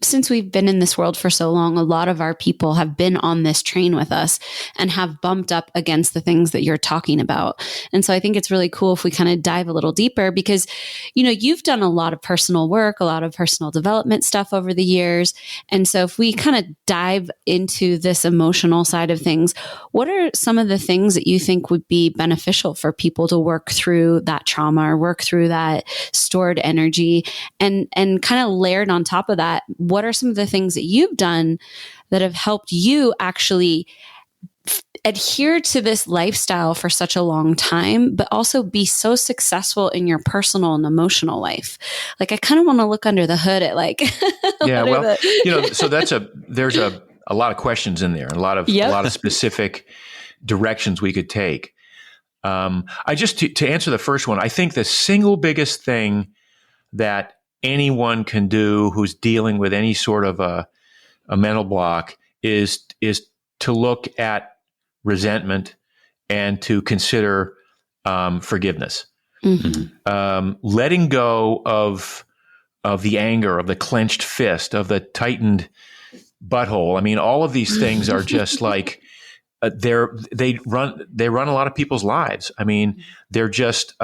since we've been in this world for so long, a lot of our people have been on this train with us and have bumped up against the things that you're talking about. And so I think it's really cool if we kind of dive a little deeper because, you've done a lot of personal work, a lot of personal development stuff over the years. And so if we kind of dive into this emotional side of things, what are some of the things that you think would be beneficial for people to work through that trauma or work through that stored energy? And kind of layered on top of that, what are some of the things that you've done that have helped you actually adhere to this lifestyle for such a long time, but also be so successful in your personal and emotional life? I kind of want to look under the hood at so there's a lot of questions in there, a lot of specific directions we could take. I just to answer the first one, I think the single biggest thing that anyone can do who's dealing with any sort of a mental block is to look at resentment and to consider forgiveness. Mm-hmm. Letting go of the anger, of the clenched fist, of the tightened butthole. I mean, all of these things are just they run a lot of people's lives. I mean, they're just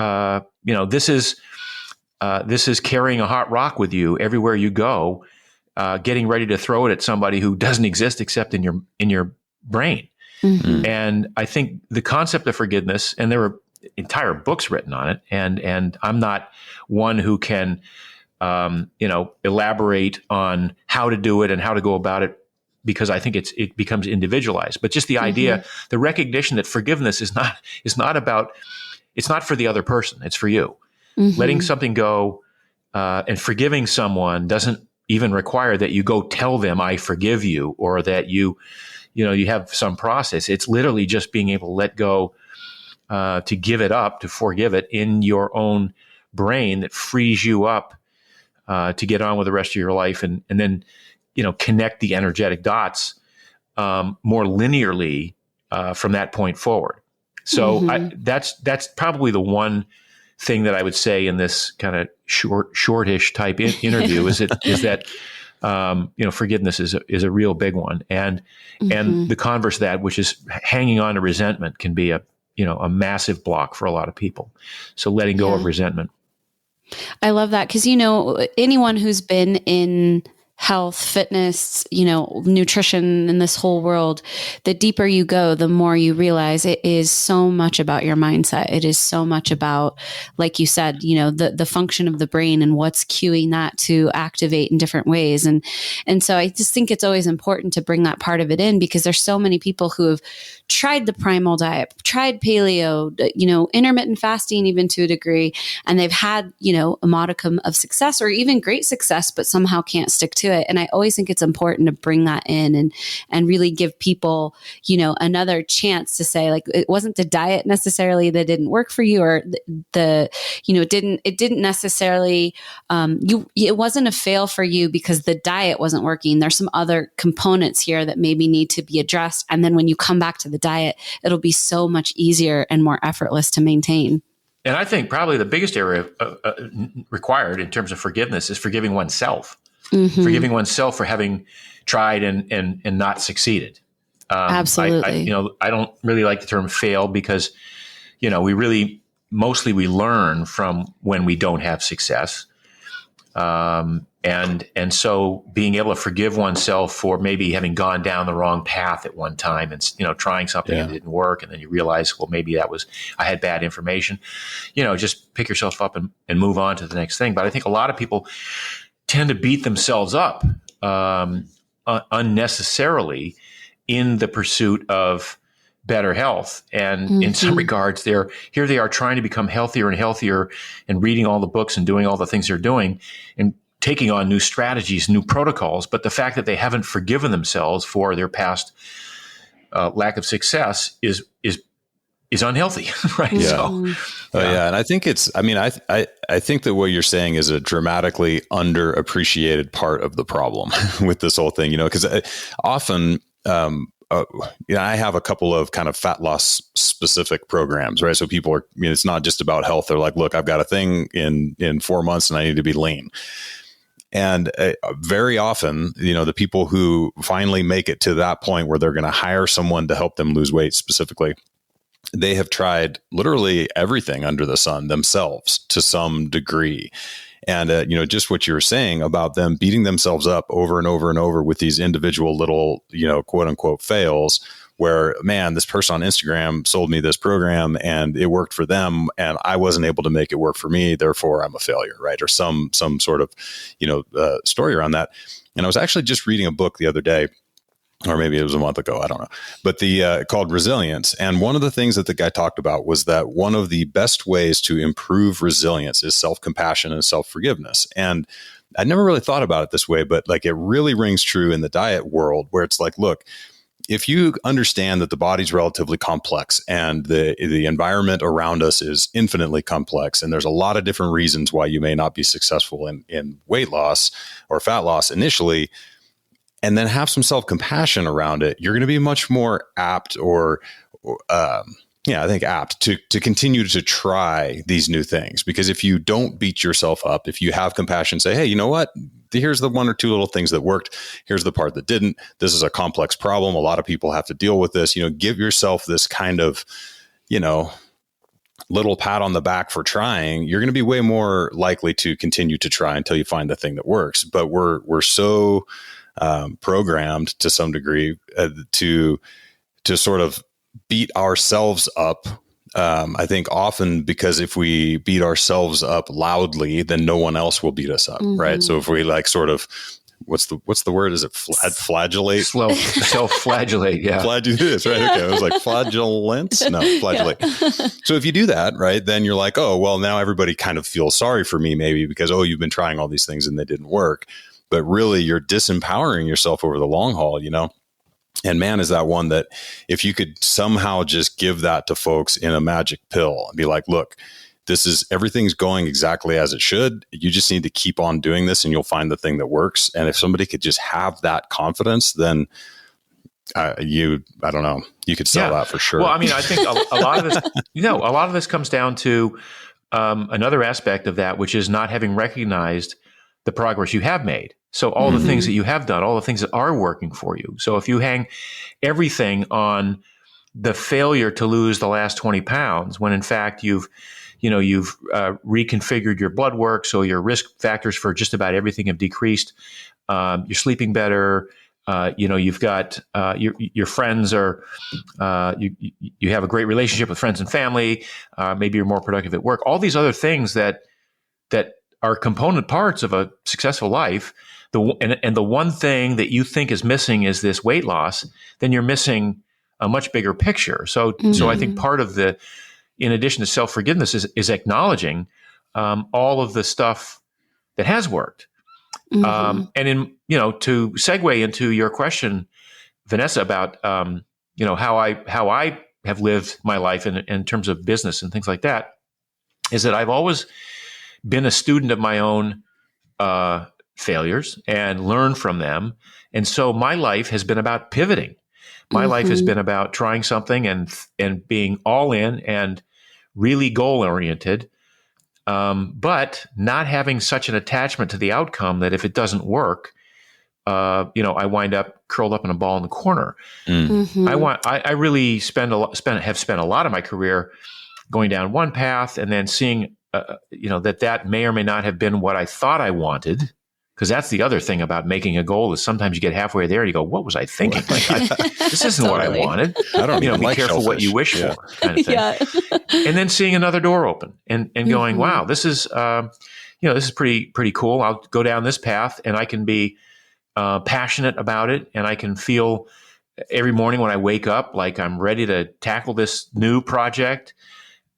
this is carrying a hot rock with you everywhere you go, getting ready to throw it at somebody who doesn't exist except in your brain. Mm-hmm. And I think the concept of forgiveness, and there were entire books written on it, and I'm not one who can elaborate on how to do it and how to go about it, because I think it becomes individualized. But just the idea, the recognition that forgiveness is not about, it's not for the other person, it's for you. Mm-hmm. Letting something go and forgiving someone doesn't even require that you go tell them I forgive you, or that you have some process. It's literally just being able to let go, to give it up, to forgive it in your own brain, that frees you up to get on with the rest of your life, and then connect the energetic dots more linearly from that point forward. So that's probably the one thing that I would say in this kind of shortish type interview is that forgiveness is a real big one, and the converse of that, which is hanging on to resentment, can be a massive block for a lot of people. So letting go of resentment. I love that because anyone who's been in health, fitness, nutrition in this whole world, the deeper you go, the more you realize it is so much about your mindset. It is so much about, like you said, the function of the brain and what's cueing that to activate in different ways. And so I just think it's always important to bring that part of it in, because there's so many people who have tried the primal diet, tried paleo, intermittent fasting, even to a degree, and they've had, a modicum of success or even great success, but somehow can't stick to it. And I always think it's important to bring that in and really give people, another chance to say, like, it wasn't the diet necessarily that didn't work for you, or it didn't necessarily, it wasn't a fail for you because the diet wasn't working. There's some other components here that maybe need to be addressed. And then when you come back to the diet, it'll be so much easier and more effortless to maintain. And I think probably the biggest area required in terms of forgiveness is forgiving oneself. Mm-hmm. Forgiving oneself for having tried and not succeeded. Absolutely. I don't really like the term fail, because, we learn from when we don't have success. And so being able to forgive oneself for maybe having gone down the wrong path at one time and, trying something that didn't work. And then you realize, well, maybe I had bad information, just pick yourself up and move on to the next thing. But I think a lot of people tend to beat themselves up unnecessarily in the pursuit of better health. And in some regards, here they are trying to become healthier and healthier and reading all the books and doing all the things they're doing and taking on new strategies, new protocols. But the fact that they haven't forgiven themselves for their past lack of success is unhealthy, right? Yeah. And I think I think that what you're saying is a dramatically underappreciated part of the problem with this whole thing, because often, I have a couple of kind of fat loss specific programs, right? So people are, it's not just about health. They're like, look, I've got a thing in 4 months and I need to be lean. And very often, the people who finally make it to that point where they're going to hire someone to help them lose weight specifically, they have tried literally everything under the sun themselves to some degree. And, just what you were saying about them beating themselves up over and over and over with these individual little, quote unquote fails where, man, this person on Instagram sold me this program and it worked for them and I wasn't able to make it work for me. Therefore, I'm a failure, right? Or some sort of, story around that. And I was actually just reading a book the other day, or maybe it was a month ago, I don't know, but called Resilience. And one of the things that the guy talked about was that one of the best ways to improve resilience is self-compassion and self-forgiveness. And I never really thought about it this way, but like it really rings true in the diet world where it's like, look, if you understand that the body's relatively complex and the environment around us is infinitely complex, and there's a lot of different reasons why you may not be successful in weight loss or fat loss initially, and then have some self-compassion around it, you're going to be much more apt apt to continue to try these new things. Because if you don't beat yourself up, if you have compassion, say, hey, you know what? Here's the one or two little things that worked. Here's the part that didn't. This is a complex problem. A lot of people have to deal with this. Give yourself this kind of, little pat on the back for trying. You're going to be way more likely to continue to try until you find the thing that works. But we're so programmed to some degree to sort of beat ourselves up. I think often because if we beat ourselves up loudly, then no one else will beat us up, right? So if we like sort of, what's the word? Is it flagellate? Self-flagellate, yeah. Flagellate, right? Okay, I was like flagellant? No, flagellate. So if you do that, right, then you're like, oh, well, now everybody kind of feels sorry for me maybe because, oh, you've been trying all these things and they didn't work. But really, you're disempowering yourself over the long haul, And man, is that one that if you could somehow just give that to folks in a magic pill and be like, look, everything's going exactly as it should. You just need to keep on doing this and you'll find the thing that works. And if somebody could just have that confidence, then I don't know, you could sell that for sure. Well, I mean, I think a lot of this, a lot of this comes down to another aspect of that, which is not having recognized the progress you have made. So all the things that you have done, all the things that are working for you. So if you hang everything on the failure to lose the last 20 pounds, when in fact you've you've reconfigured your blood work, so your risk factors for just about everything have decreased. You're sleeping better. You've got your friends are you have a great relationship with friends and family. Maybe you're more productive at work. All these other things that are component parts of a successful life. And the one thing that you think is missing is this weight loss. Then you're missing a much bigger picture. So I think part of in addition to self-forgiveness is acknowledging all of the stuff that has worked. And to segue into your question, Vanessa, about how I have lived my life in terms of business and things like that, is that I've always been a student of my own failures and learned from them. And so my life has been about pivoting. My life has been about trying something and being all in and really goal-oriented, but not having such an attachment to the outcome that if it doesn't work, I wind up curled up in a ball in the corner. I really have spent a lot of my career going down one path and then seeing, that may or may not have been what I thought I wanted. Because that's the other thing about making a goal is sometimes you get halfway there and you go, what was I thinking? This isn't what I wanted. I don't even be like careful shellfish. what you wish for, kind of thing. Yeah. And then seeing another door open and going, wow, this is pretty cool. I'll go down this path and I can be passionate about it. And I can feel every morning when I wake up like I'm ready to tackle this new project.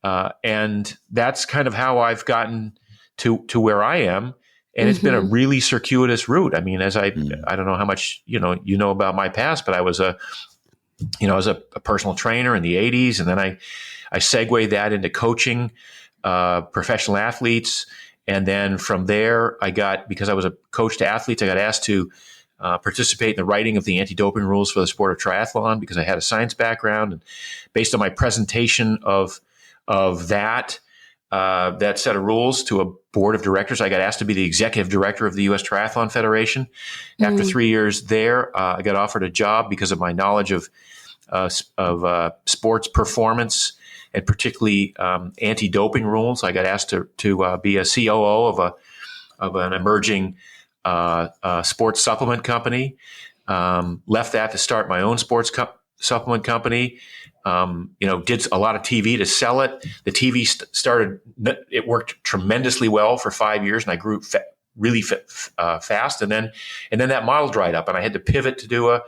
And that's kind of how I've gotten to where I am. And it's been a really circuitous route. I mean, I don't know how much, you know about my past, but I was a personal trainer in the 80s. And then I segued that into coaching professional athletes. And then from there, because I was a coach to athletes, I got asked to participate in the writing of the anti-doping rules for the sport of triathlon because I had a science background. And based on my presentation of that set of rules to a board of directors, I got asked to be the executive director of the U.S. Triathlon Federation. After 3 years there, I got offered a job because of my knowledge of sports performance and particularly anti-doping rules. I got asked to be a COO of an emerging sports supplement company. Left that to start my own sports supplement company. Did a lot of TV to sell it. The TV it worked tremendously well for 5 years and I grew really fast. And then that model dried up and I had to pivot to do a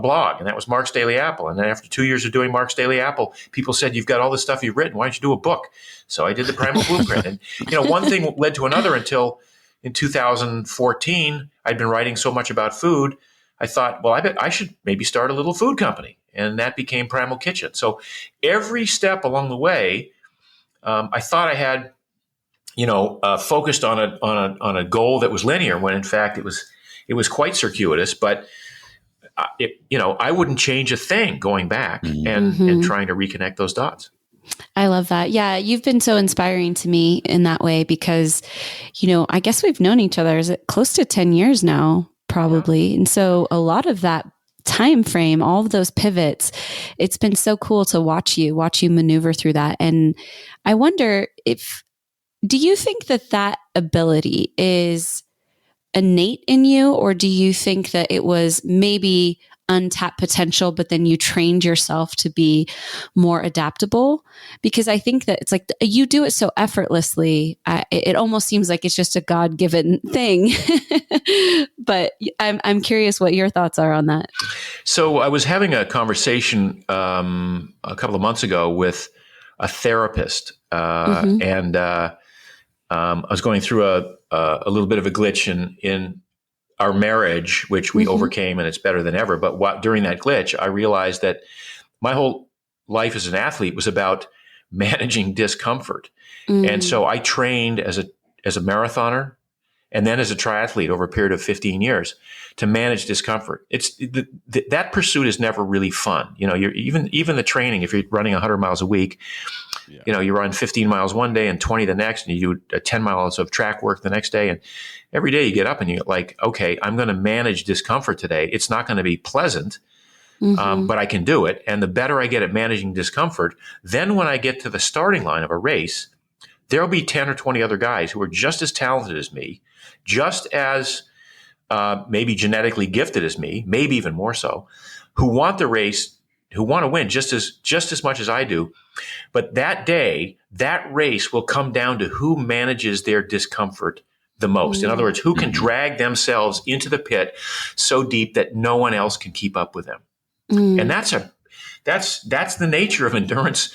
blog, and that was Mark's Daily Apple. And then after 2 years of doing Mark's Daily Apple, people said, you've got all this stuff you've written. Why don't you do a book? So I did the Primal Blueprint. And, one thing led to another until in 2014, I'd been writing so much about food. I thought, well, I bet I should maybe start a little food company. And that became Primal Kitchen. So every step along the way, I thought I had, focused on a goal that was linear when in fact it was quite circuitous. But I wouldn't change a thing going back and trying to reconnect those dots. I love that. Yeah, you've been so inspiring to me in that way because, I guess we've known each other close to 10 years now, probably, and so a lot of that time frame, all of those pivots, it's been so cool to watch you maneuver through that. And I wonder do you think that ability is innate in you, or do you think that it was maybe untapped potential, but then you trained yourself to be more adaptable? Because I think that it's like you do it so effortlessly. It almost seems like it's just a God-given thing. But I'm curious what your thoughts are on that. So I was having a conversation a couple of months ago with a therapist, and I was going through a little bit of a glitch in our marriage, which we overcame, and it's better than ever. But during that glitch, I realized that my whole life as an athlete was about managing discomfort. And so I trained as a marathoner and then as a triathlete over a period of 15 years to manage discomfort. It's that pursuit is never really fun. You're even the training, if you're running 100 miles a week, you run 15 miles one day and 20 the next, and you do 10 miles of track work the next day. And every day you get up and you're like, okay, I'm going to manage discomfort today. It's not going to be pleasant, but I can do it. And the better I get at managing discomfort, then when I get to the starting line of a race, there'll be 10 or 20 other guys who are just as talented as me, just as maybe genetically gifted as me, maybe even more so, who want the race, who want to win just as much as I do. But that day, that race will come down to who manages their discomfort the most. In other words, who can drag themselves into the pit so deep that no one else can keep up with them. And that's the nature of endurance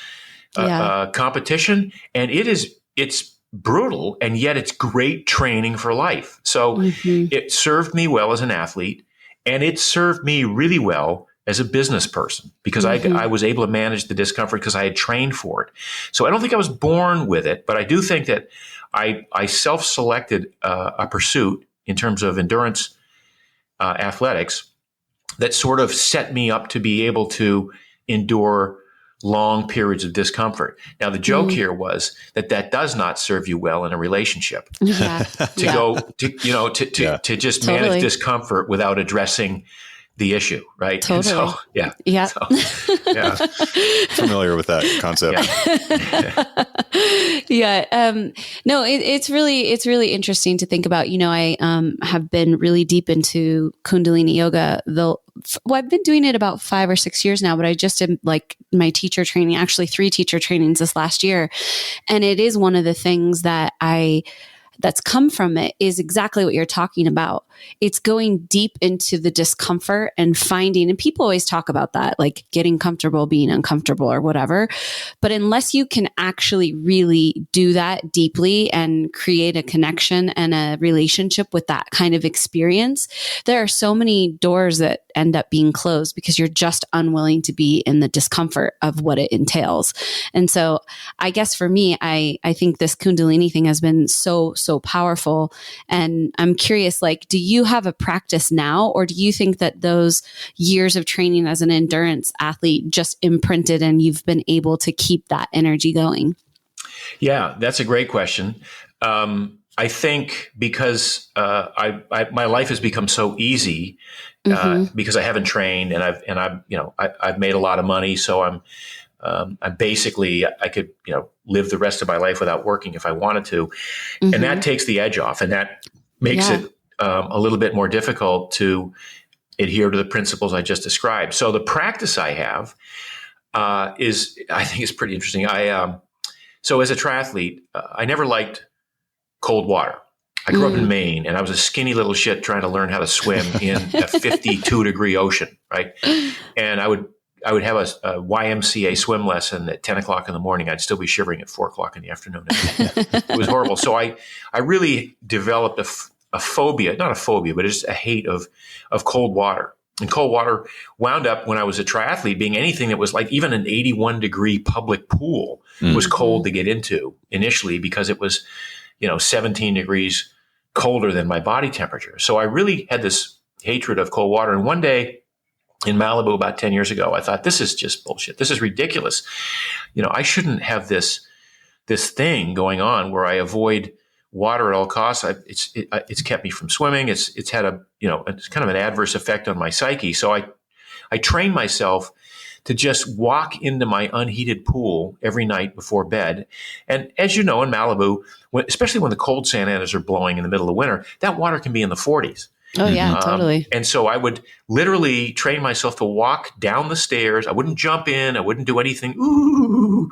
competition. And it's brutal, and yet it's great training for life. So it served me well as an athlete, and it served me really well as a business person, because I was able to manage the discomfort because I had trained for it. So I don't think I was born with it, but I do think that I self-selected a pursuit in terms of endurance athletics that sort of set me up to be able to endure long periods of discomfort. Now, the joke here was that does not serve you well in a relationship. To just manage discomfort without addressing the issue, right? Totally. And so, Familiar with that concept. No, it's really interesting to think about. I have been really deep into Kundalini Yoga. I've been doing it about 5 or 6 years now, but I just did like my teacher training, actually 3 teacher trainings this last year. And it is one of the things that's come from it is exactly what you're talking about. It's going deep into the discomfort and finding, and people always talk about that, like getting comfortable, being uncomfortable or whatever. But unless you can actually really do that deeply and create a connection and a relationship with that kind of experience, there are so many doors that end up being closed because you're just unwilling to be in the discomfort of what it entails. And so I guess for me, I think this Kundalini thing has been so powerful. And I'm curious, like, do you have a practice now, or do you think that those years of training as an endurance athlete just imprinted and you've been able to keep that energy going? Yeah, that's a great question. I think because my life has become so easy because I haven't trained, and I've made a lot of money, so I'm basically, I could, live the rest of my life without working if I wanted to. And that takes the edge off, and that makes it a little bit more difficult to adhere to the principles I just described. So the practice I have I think is pretty interesting. So as a triathlete, I never liked cold water. I grew up in Maine, and I was a skinny little shit trying to learn how to swim in a 52-degree ocean, right? And I would have a YMCA swim lesson at 10 o'clock in the morning. I'd still be shivering at 4 o'clock in the afternoon. It was horrible. So I really developed a phobia, not a phobia, but just a hate of cold water. And cold water wound up, when I was a triathlete, being anything that was like even an 81-degree public pool was cold to get into initially, because it was, 17 degrees colder than my body temperature. So I really had this hatred of cold water. And one day, in Malibu about 10 years ago, I thought, this is just bullshit. This is ridiculous. I shouldn't have this thing going on where I avoid water at all costs. It's kept me from swimming. It's had it's kind of an adverse effect on my psyche. So I trained myself to just walk into my unheated pool every night before bed. And as you know, in Malibu, especially when the cold Santa Anas are blowing in the middle of winter, that water can be in the 40s. Oh, yeah, totally. And so I would literally train myself to walk down the stairs. I wouldn't jump in. I wouldn't do anything,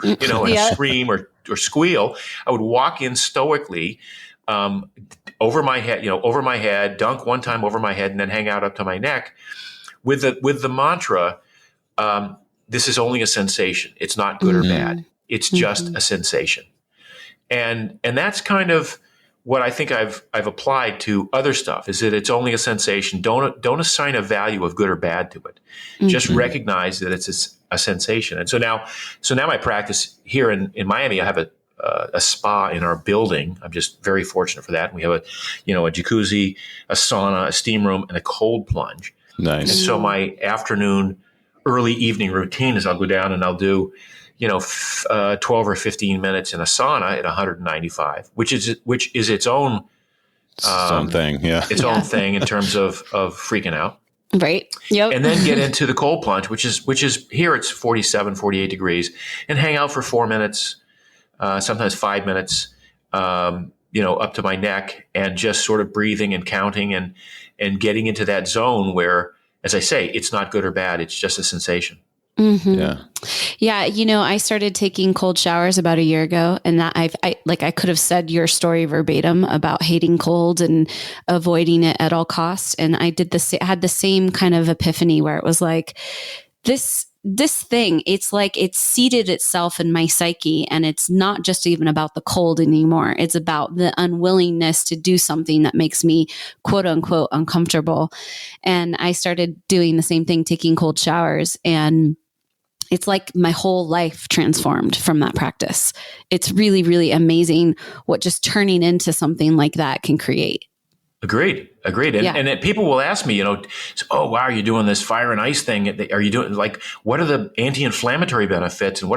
and scream or squeal. I would walk in stoically over my head, dunk one time over my head, and then hang out up to my neck with the mantra, this is only a sensation. It's not good or bad. It's just a sensation. And that's kind of what I think I've applied to other stuff, is that it's only a sensation. Don't assign a value of good or bad to it. Just recognize that it's a sensation. And so now my practice here in Miami, I have a spa in our building. I'm just very fortunate for that. We have a jacuzzi, a sauna, a steam room, and a cold plunge. Nice. And so my afternoon, early evening routine is I'll go down and I'll do 12 or 15 minutes in a sauna at 195, which is its own thing. Yeah. Its own thing in terms of freaking out. Right. Yep. And then get into the cold plunge, which is here it's 47, 48 degrees, and hang out for 4 minutes, sometimes 5 minutes. up to my neck, and just sort of breathing and counting and getting into that zone where, as I say, it's not good or bad. It's just a sensation. Mm-hmm. Yeah. I started taking cold showers about a year ago, and that I could have said your story verbatim about hating cold and avoiding it at all costs. And I had the same kind of epiphany where it was like this thing, it's like it's seated itself in my psyche, and it's not just even about the cold anymore. It's about the unwillingness to do something that makes me quote unquote uncomfortable. And I started doing the same thing, taking cold showers, and it's like my whole life transformed from that practice. It's really, really amazing what just turning into something like that can create. Agreed. And people will ask me, oh, wow, you're doing this fire and ice thing. Are you doing what are the anti-inflammatory benefits? And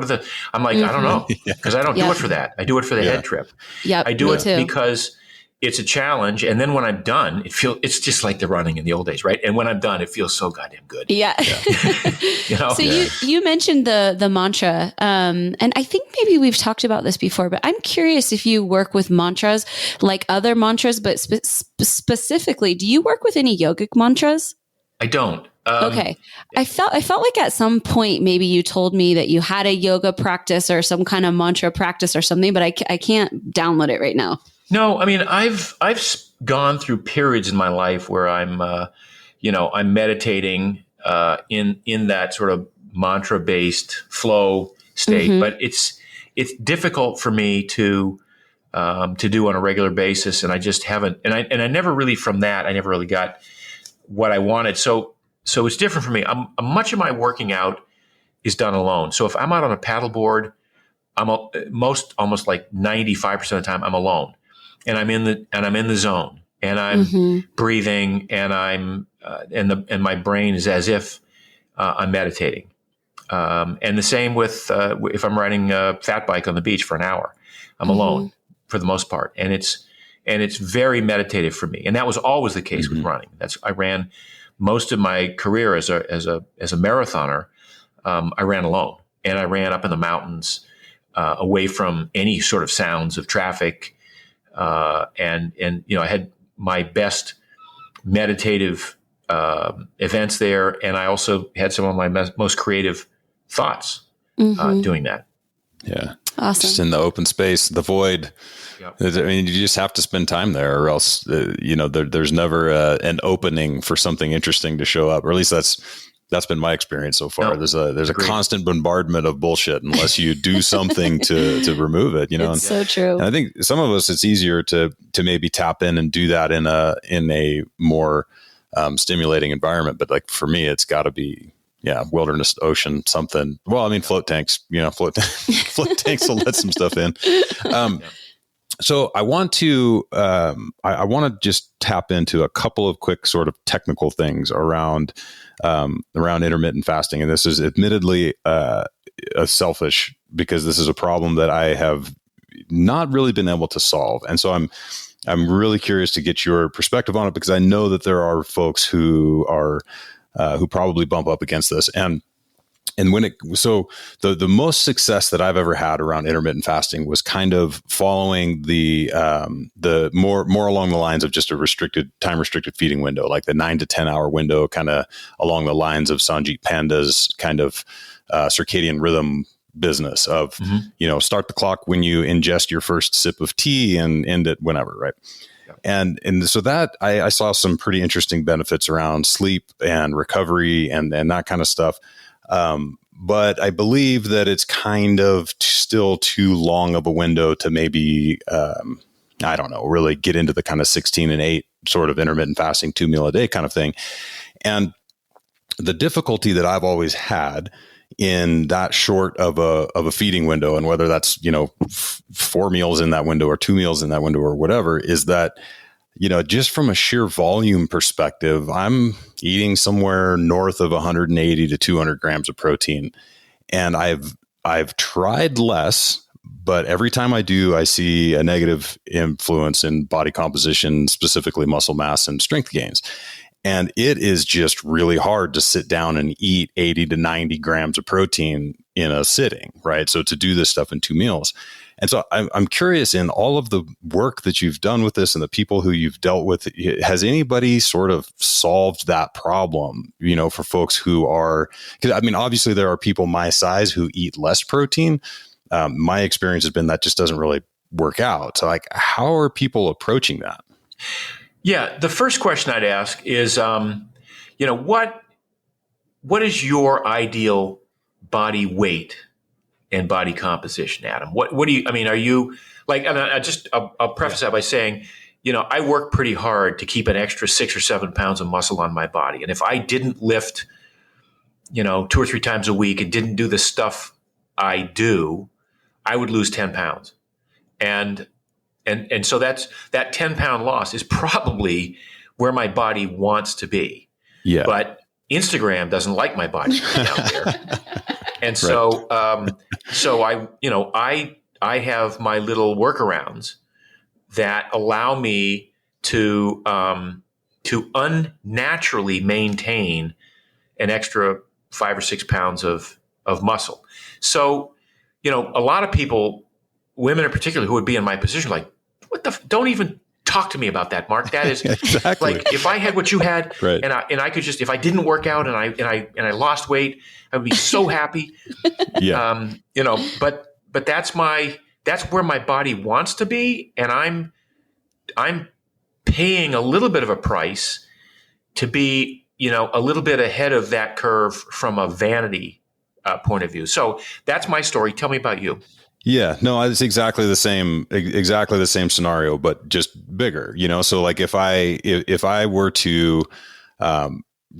I'm like, I don't know, because I don't do it for that. I do it for the head trip. Yeah, I do it because it's a challenge. And then when I'm done, it's just like the running in the old days, right? And when I'm done, it feels so goddamn good. Yeah. So you mentioned the mantra, and I think maybe we've talked about this before, but I'm curious if you work with mantras like other mantras, but specifically, do you work with any yogic mantras? I don't. Okay. I felt like at some point, maybe you told me that you had a yoga practice or some kind of mantra practice or something, but I can't download it right now. No, I mean, I've gone through periods in my life where I'm meditating in that sort of mantra-based flow state, but it's difficult for me to do on a regular basis, and I just haven't. And I never really I never really got what I wanted. So it's different for me. Much of my working out is done alone. So if I'm out on a paddleboard, almost like 95% of the time I'm alone. And I'm in the zone, and I'm breathing, and and my brain is as if I'm meditating. And the same with if I'm riding a fat bike on the beach for an hour, I'm alone for the most part, and it's very meditative for me. And that was always the case with running. I ran most of my career as a marathoner. I ran alone, and I ran up in the mountains, away from any sort of sounds of traffic. And I had my best meditative events there, and I also had some of my most creative thoughts doing that. Yeah, awesome. Just in the open space, the void. Yep. I mean, you just have to spend time there, or else there's never an opening for something interesting to show up, or at least that's been my experience so far. No, there's a constant bombardment of bullshit unless you do something to remove it, It's so true. And I think some of us, it's easier to maybe tap in and do that in a more stimulating environment. But like for me, it's got to be wilderness, ocean, something. Well, I mean, float tanks. Float tanks will let some stuff in. So I want to I want to just tap into a couple of quick sort of technical things around intermittent fasting, and this is admittedly a selfish, because this is a problem that I have not really been able to solve, and so I'm really curious to get your perspective on it, because I know that there are folks who probably bump up against this, and the most success that I've ever had around intermittent fasting was kind of following the more along the lines of just a time restricted feeding window, like the 9 to 10 hour window, kind of along the lines of Sanjit Panda's kind of circadian rhythm business of, start the clock when you ingest your first sip of tea and end it whenever, right? And so that I saw some pretty interesting benefits around sleep and recovery and that kind of stuff. But I believe that it's kind of still too long of a window to maybe, I don't know, really get into the kind of 16 and 8 sort of intermittent fasting, 2 meal a day kind of thing. And the difficulty that I've always had in that short of a feeding window, and whether that's, 4 meals in that window or 2 meals in that window or whatever, is that, just from a sheer volume perspective, I'm eating somewhere north of 180 to 200 grams of protein. And I've tried less, but every time I do, I see a negative influence in body composition, specifically muscle mass and strength gains. And it is just really hard to sit down and eat 80 to 90 grams of protein in a sitting, right? So to do this stuff in 2 meals. And so I'm curious, in all of the work that you've done with this and the people who you've dealt with, has anybody sort of solved that problem, for folks who are, because I mean, obviously there are people my size who eat less protein. My experience has been that just doesn't really work out. So like, how are people approaching that? Yeah. The first question I'd ask is, what is your ideal body weight and body composition, Adam? What do you, I mean, are you like, and I'll preface that by saying, I work pretty hard to keep an extra 6 or 7 pounds of muscle on my body. And if I didn't lift, 2 or 3 times a week and didn't do the stuff I do, I would lose 10 pounds. And so that 10-pound loss is probably where my body wants to be. Yeah. But Instagram doesn't like my body out there. And so, I have my little workarounds that allow me to unnaturally maintain an extra 5 or 6 pounds of muscle. So, a lot of people, women in particular, who would be in my position, like, don't even talk to me about that, Mark. That is exactly like, if I had what you had, and I could just, if I didn't work out and I lost weight, I would be so happy. Yeah. But that's where my body wants to be. And I'm paying a little bit of a price to be, a little bit ahead of that curve from a vanity point of view. So that's my story. Tell me about you. Yeah, no, it's exactly the same scenario, but just bigger, So like if I were to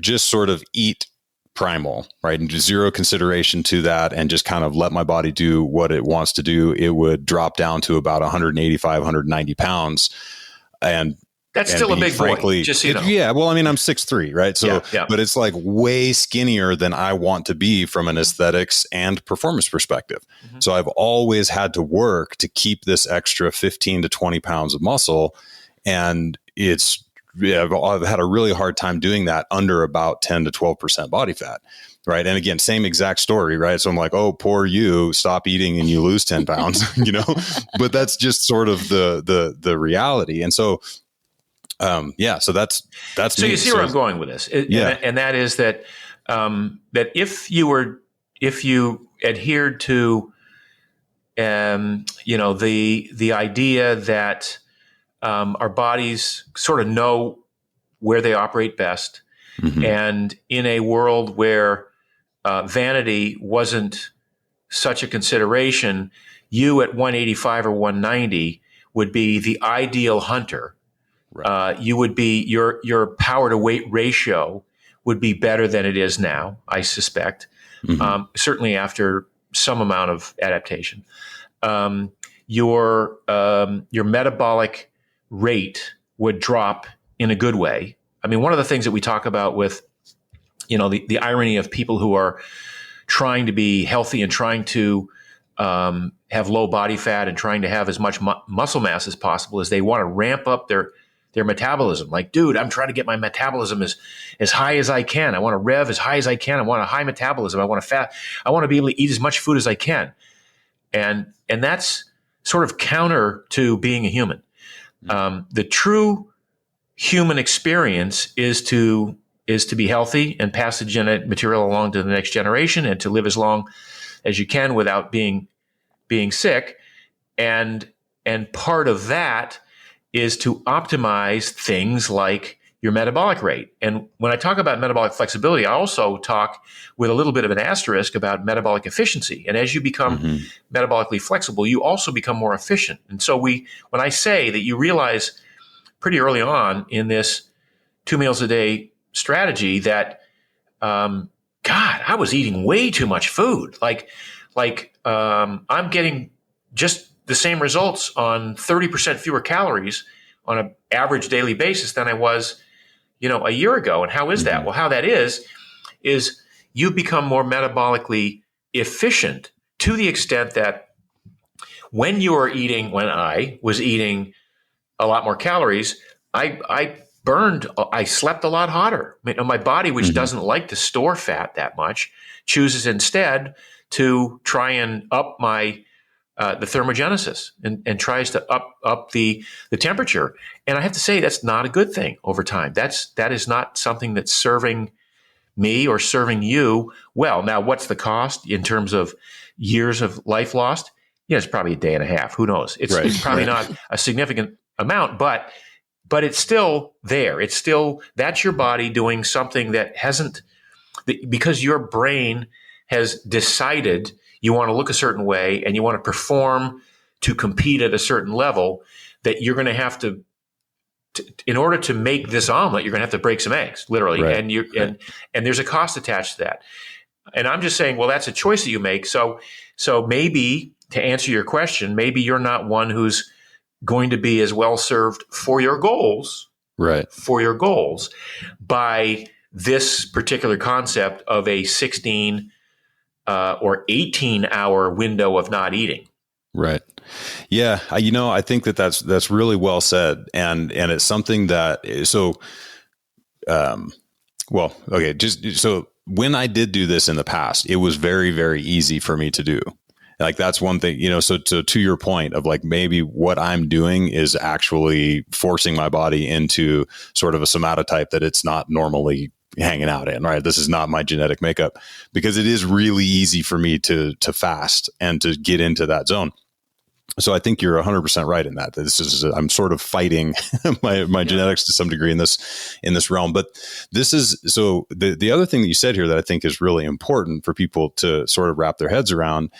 just sort of eat primal, right, and just zero consideration to that, and just kind of let my body do what it wants to do, it would drop down to about 185, 190 pounds, and that's still a big boy. Just yeah. Well, I mean, I'm 6'3", right? So, but it's like way skinnier than I want to be from an aesthetics and performance perspective. Mm-hmm. So I've always had to work to keep this extra 15 to 20 pounds of muscle, and I've had a really hard time doing that under about 10 to 12% body fat. Right. And again, same exact story. Right. So I'm like, oh, poor you, stop eating and you lose 10 pounds, but that's just sort of the reality. And so, so that's so me. You see where I'm going with this. And that is that if you adhered to, the idea that, our bodies sort of know where they operate best. Mm-hmm. And in a world where, vanity wasn't such a consideration, you at 185 or 190 would be the ideal hunter. Right. You would be your power to weight ratio would be better than it is now, I suspect. Mm-hmm. Certainly after some amount of adaptation. Your metabolic rate would drop in a good way. I mean, one of the things that we talk about with, the irony of people who are trying to be healthy and trying to have low body fat and trying to have as much muscle mass as possible is they want to ramp up their metabolism. Like, dude, I'm trying to get my metabolism as high as I can. I want to rev as high as I can. I want a high metabolism. I want to be able to eat as much food as I can. And that's sort of counter to being a human. The true human experience is to be healthy and pass the genetic material along to the next generation and to live as long as you can without being sick. And part of that is to optimize things like your metabolic rate. And when I talk about metabolic flexibility, I also talk with a little bit of an asterisk about metabolic efficiency. And as you become metabolically flexible, you also become more efficient. And so when I say that you realize pretty early on in this 2 meals a day strategy that, God, I was eating way too much food. I'm getting just the same results on 30% fewer calories on an average daily basis than I was, a year ago. And how is that? Well, how that is you become more metabolically efficient to the extent that when I was eating a lot more calories, I I slept a lot hotter. My body, which doesn't like to store fat that much, chooses instead to try and up my the thermogenesis and tries to up the temperature. And I have to say, that's not a good thing over time. That is not something that's serving me or serving you well. Now, what's the cost in terms of years of life lost? Yeah, it's probably a day and a half. Who knows? It's probably not a significant amount, but it's still there. It's still, that's your body doing something that hasn't, because your brain has decided you want to look a certain way and you want to perform to compete at a certain level, that you're going to have to in order to make this omelet, you're going to have to break some eggs, literally. Right. And there's a cost attached to that. And I'm just saying, well, that's a choice that you make. So maybe, to answer your question, maybe you're not one who's going to be as well served for your goals, by this particular concept of a 16 or 18 hour window of not eating. Right. Yeah. I think that's really well said. And it's something that, so when I did do this in the past, it was very, very easy for me to do. Like, that's one thing, so to your point of like, maybe what I'm doing is actually forcing my body into sort of a somatotype that it's not normally hanging out in, right? This is not my genetic makeup, because it is really easy for me to fast and to get into that zone. So I think you're 100% right in that. I'm sort of fighting my genetics to some degree in this realm. But this is, so the other thing that you said here that I think is really important for people to sort of wrap their heads around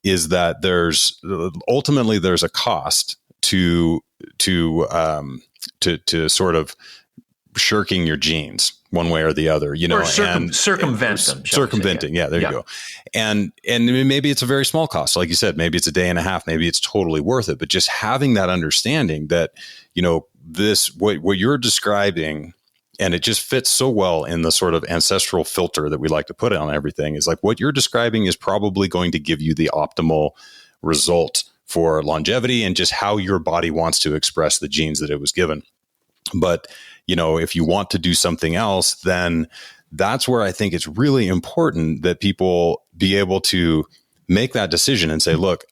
is that there's a cost to sort of shirking your genes one way or the other, or circumvent them. Circumventing. Yeah, there you go. And maybe it's a very small cost. Like you said, maybe it's a day and a half, maybe it's totally worth it. But just having that understanding that, what you're describing, and it just fits so well in the sort of ancestral filter that we like to put on everything, is like, what you're describing is probably going to give you the optimal result for longevity and just how your body wants to express the genes that it was given. But if you want to do something else, then that's where I think it's really important that people be able to make that decision and say, look,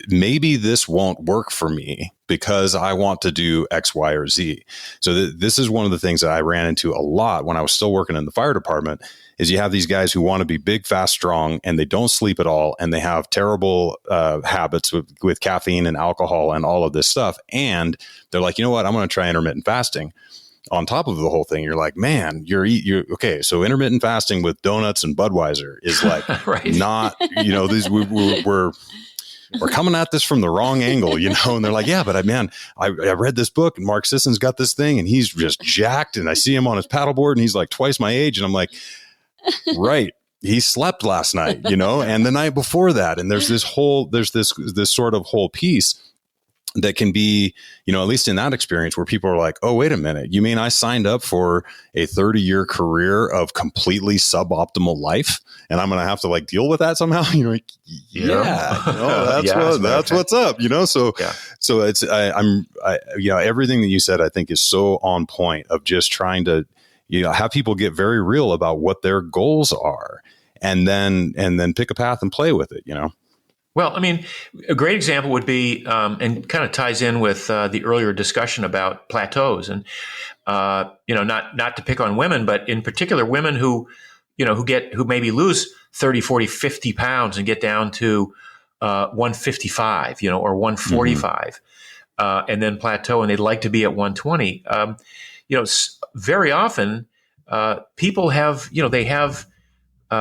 maybe this won't work for me because I want to do X, Y, or Z. So this is one of the things that I ran into a lot when I was still working in the fire department, is you have these guys who want to be big, fast, strong, and they don't sleep at all. And they have terrible habits with caffeine and alcohol and all of this stuff. And they're like, you know what, I'm going to try intermittent fasting on top of the whole thing. You're like, man, you're okay. So intermittent fasting with donuts and Budweiser is like not, we're coming at this from the wrong angle, and they're like, yeah, but I read this book and Mark Sisson's got this thing and he's just jacked and I see him on his paddleboard and he's like twice my age. And I'm like, right. He slept last night, and the night before that. And there's this sort of whole piece that can be, at least in that experience where people are like, oh, wait a minute, you mean I signed up for a 30-year career of completely suboptimal life and I'm going to have to like deal with that somehow? You're like, that's what's up, So it's, everything that you said, I think is so on point of just trying to, have people get very real about what their goals are and then pick a path and play with it, Well, a great example would be, and kind of ties in with the earlier discussion about plateaus, and not to pick on women, but in particular women who maybe lose 30, 40, 50 pounds and get down to 155, or 145, and then plateau, and they'd like to be at 120. Very often people have, they have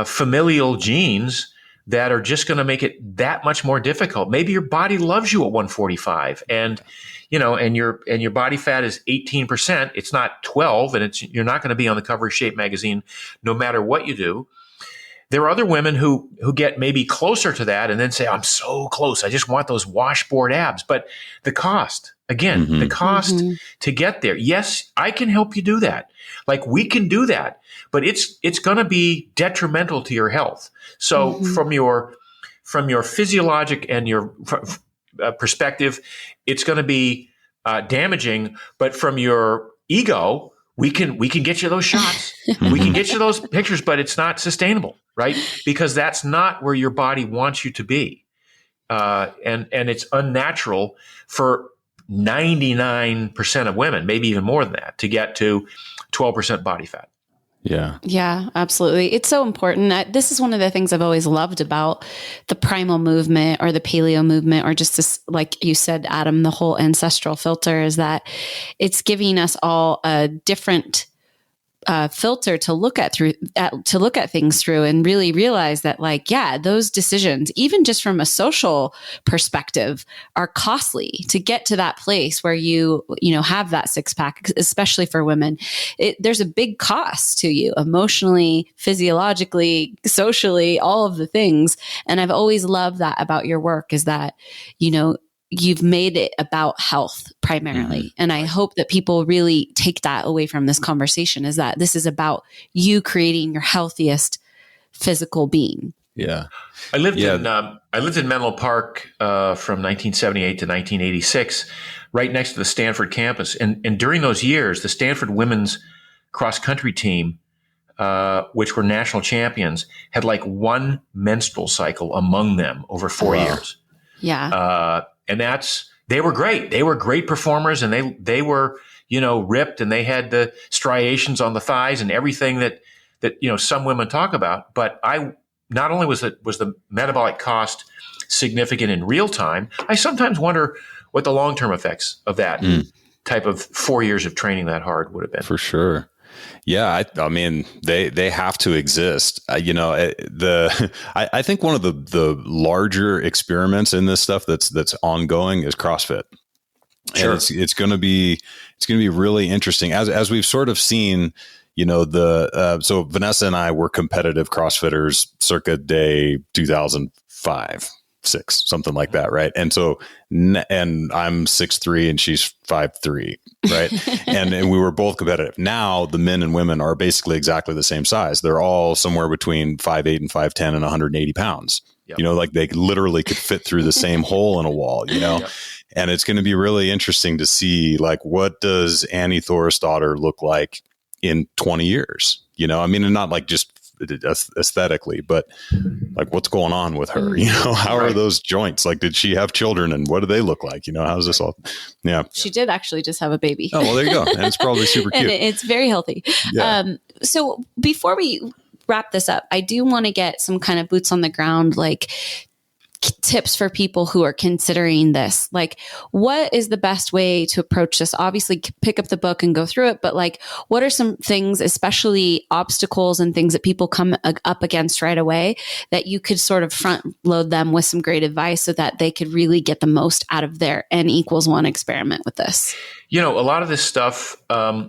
familial genes that are just going to make it that much more difficult. Maybe your body loves you at 145 and your body fat is 18%. It's not 12, and you're not going to be on the cover of Shape magazine no matter what you do. There are other women who get maybe closer to that and then say, I'm so close. I just want those washboard abs. But the cost, again, the cost to get there. Yes, I can help you do that. Like, we can do that, but it's going to be detrimental to your health. So from your physiologic and your perspective, it's going to be damaging. But from your ego, we can get you those shots. We can get you those pictures, but it's not sustainable, right? Because that's not where your body wants you to be. And it's unnatural for 99% of women, maybe even more than that, to get to 12% body fat. Yeah. Yeah, absolutely. It's so important. This is one of the things I've always loved about the primal movement or the paleo movement, or just this, like you said, Adam, the whole ancestral filter, is that it's giving us all a different filter to look at things through, and really realize that, like, yeah, those decisions, even just from a social perspective, are costly to get to that place where you have that six pack, especially for women. There's a big cost to you emotionally, physiologically, socially, all of the things. And I've always loved that about your work, is that, you've made it about health primarily. Mm-hmm. And I hope that people really take that away from this conversation, is that this is about you creating your healthiest physical being. Yeah. I lived in Menlo Park from 1978 to 1986, right next to the Stanford campus. And during those years, the Stanford women's cross-country team, which were national champions, had like one menstrual cycle among them over 4 years. Yeah. And they were great. They were great performers, and they were, ripped, and they had the striations on the thighs and everything that some women talk about. But not only was the metabolic cost significant in real time, I sometimes wonder what the long-term effects of that type of 4 years of training that hard would have been. For sure. Yeah, I mean, they have to exist. I think one of the larger experiments in this stuff that's ongoing is CrossFit. Sure. And it's going to be really interesting as we've sort of seen. So Vanessa and I were competitive CrossFitters circa day 2005. 6, something like that, right? And so, and I'm 6'3" and she's 5'3", right? and we were both competitive. Now the men and women are basically exactly the same size. They're all somewhere between 5'8" and 5'10" and 180 pounds. Yep. Like they literally could fit through the same hole in a wall. Yep. And it's going to be really interesting to see, like, what does Annie Thorisdottir look like in 20 years? I mean, and not like just aesthetically, but like, what's going on with her? How are those joints? Like, did she have children, and what do they look like? How's this all? Yeah, she did actually just have a baby. Oh, well, there you go. And it's probably super cute. And it's very healthy. Yeah. So before we wrap this up, I do want to get some kind of boots on the ground, like, tips for people who are considering this. Like, what is the best way to approach this? Obviously, pick up the book and go through it, but like, what are some things, especially obstacles and things that people come up against right away, that you could sort of front load them with some great advice so that they could really get the most out of their N=1 experiment with this? A lot of this stuff,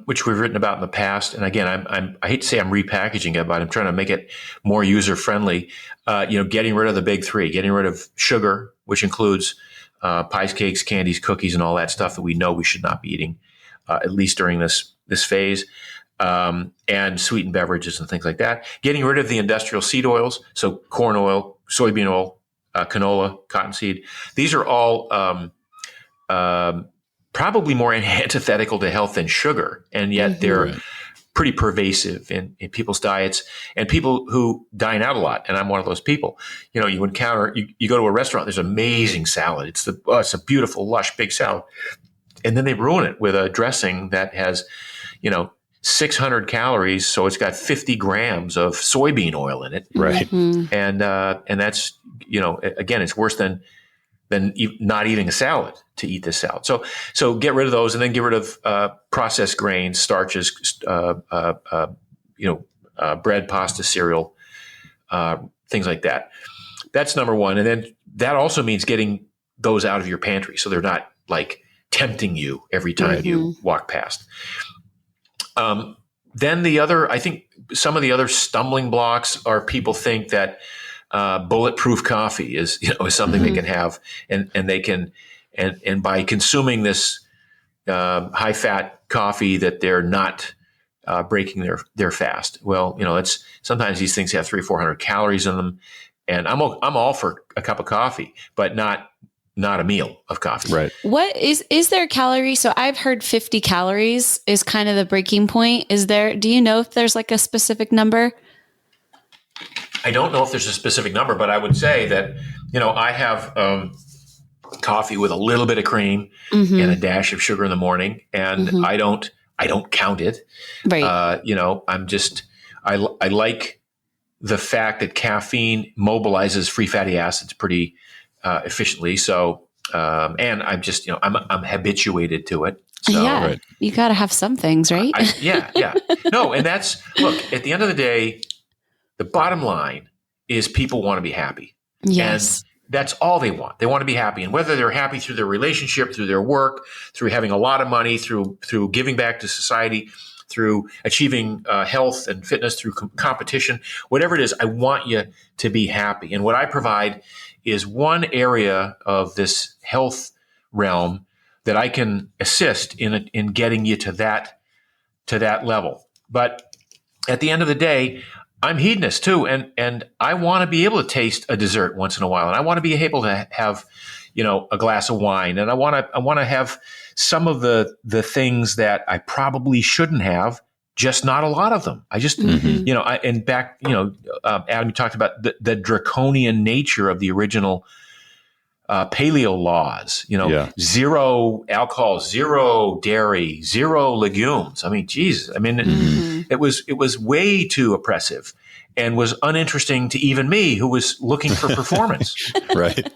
which we've written about in the past, and again, I hate to say I'm repackaging it, but I'm trying to make it more user friendly. Getting rid of the big three, getting rid of sugar, which includes pies, cakes, candies, cookies, and all that stuff that we know we should not be eating, at least during this phase, and sweetened beverages and things like that. Getting rid of the industrial seed oils, so corn oil, soybean oil, canola, cottonseed. These are all probably more antithetical to health than sugar, and yet they're pretty pervasive in people's diets and people who dine out a lot. And I'm one of those people. You encounter, you go to a restaurant, there's amazing salad. It's a beautiful, lush, big salad. And then they ruin it with a dressing that has, 600 calories. So it's got 50 grams of soybean oil in it. Right. Mm-hmm. And that's, again, it's worse than not eating a salad to eat this salad. So get rid of those, and then get rid of processed grains, starches, bread, pasta, cereal, things like that. That's number one. And then that also means getting those out of your pantry, so they're not like tempting you every time you walk past. Then I think some of the other stumbling blocks are people think that bulletproof coffee is something they can have, and they can, and by consuming this high fat coffee, that they're not breaking their fast. Well, it's sometimes these things have 300-400 calories in them, and I'm all for a cup of coffee, but not not a meal of coffee. Right. What is there a calorie? So I've heard 50 calories is kind of the breaking point. Do you know if there's like a specific number? I don't know if there's a specific number, but I would say that, I have coffee with a little bit of cream and a dash of sugar in the morning, and I don't count it. Right. I like the fact that caffeine mobilizes free fatty acids pretty efficiently. So, and I'm just, I'm habituated to it. So, yeah. Right. You got to have some things, right? Yeah. No, and look, at the end of the day, the bottom line is people want to be happy. Yes. And that's all they want. They want to be happy. And whether they're happy through their relationship, through their work, through having a lot of money, through giving back to society, through achieving health and fitness, through competition, whatever it is, I want you to be happy. And what I provide is one area of this health realm that I can assist in getting you to that level. But at the end of the day, I'm hedonist too, and I want to be able to taste a dessert once in a while, and I want to be able to have, a glass of wine, and I want to have some of the things that I probably shouldn't have, just not a lot of them. I just, Adam, you talked about the draconian nature of the original paleo laws, zero alcohol, zero dairy, zero legumes. I mean, Jesus, it was way too oppressive and was uninteresting to even me, who was looking for performance. Right.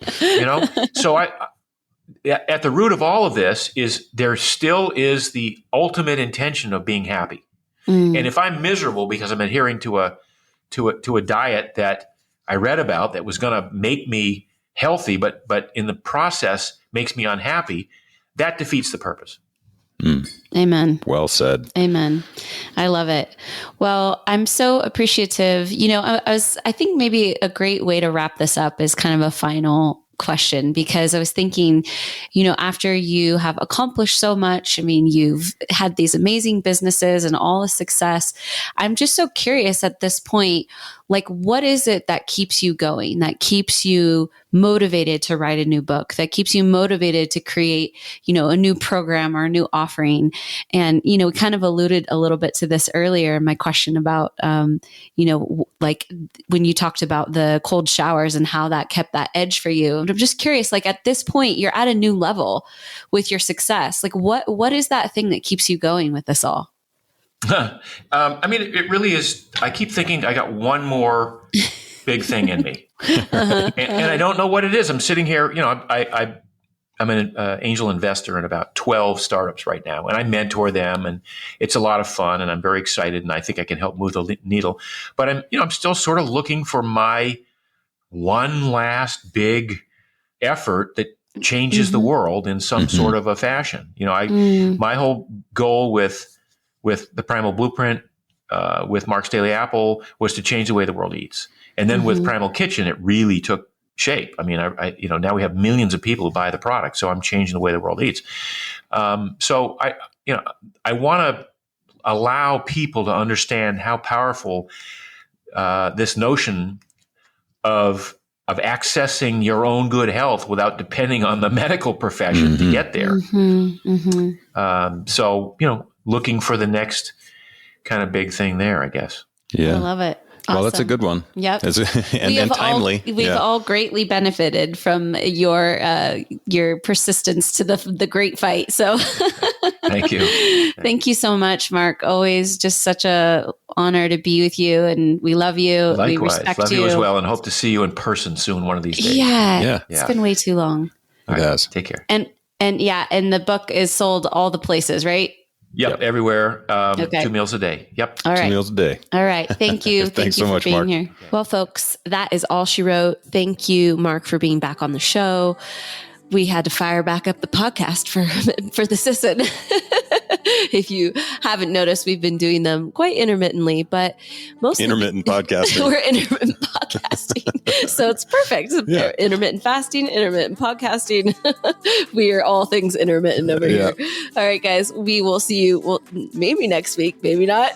So at the root of all of this there still is the ultimate intention of being happy. And if I'm miserable because I'm adhering to a diet that I read about that was going to make me healthy, but in the process makes me unhappy, that defeats the purpose. Amen. Well said. Amen. I love it. Well, I'm so appreciative. I think maybe a great way to wrap this up is kind of a final question, because I was thinking, after you have accomplished so much, you've had these amazing businesses and all the success. I'm just so curious at this point, like, what is it that keeps you going, that keeps you motivated to write a new book, that keeps you motivated to create, a new program or a new offering? And, we kind of alluded a little bit to this earlier in my question about, like when you talked about the cold showers and how that kept that edge for you. And I'm just curious, like at this point, you're at a new level with your success. Like what is that thing that keeps you going with this all? It really is. I keep thinking I got one more big thing in me, and I don't know what it is. I'm sitting here, I'm an angel investor in about 12 startups right now, and I mentor them, and it's a lot of fun, and I'm very excited, and I think I can help move the needle. But I'm still sort of looking for my one last big effort that changes the world in some sort of a fashion. My whole goal with the Primal Blueprint, with Mark's Daily Apple, was to change the way the world eats. And then with Primal Kitchen, it really took shape. Now we have millions of people who buy the product, so I'm changing the way the world eats. So I want to allow people to understand how powerful this notion of accessing your own good health without depending on the medical profession to get there. So looking for the next kind of big thing there, I guess. Yeah. I love it. Well, that's a good one. Yep. And timely. We've all greatly benefited from your persistence to the great fight. So thank you. Thank you so much, Mark. Always just such a honor to be with you, and we love you. Likewise. We respect love you as well, and hope to see you in person soon one of these days. Yeah. It's been way too long. All right, yes. Take care. And the book is sold all the places, right? Yep. Everywhere. Okay. 2 meals a day. Yep. All right. 2 meals a day. All right. Thank you. Thanks Thank you so for much, being Mark. here. Well, folks, that is all she wrote. Thank you, Mark, for being back on the show. We had to fire back up the podcast for the Sisson. If you haven't noticed, we've been doing them quite intermittently, but mostly Intermittent podcasting. We're intermittent podcasting. So it's perfect. Yeah. Intermittent fasting, intermittent podcasting. We are all things intermittent over here. All right, guys, we will see you. Well, maybe next week, maybe not,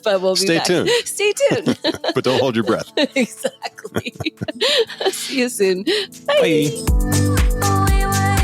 but we'll be back. Stay tuned. Stay tuned. But don't hold your breath. Exactly. See you soon. Bye. We were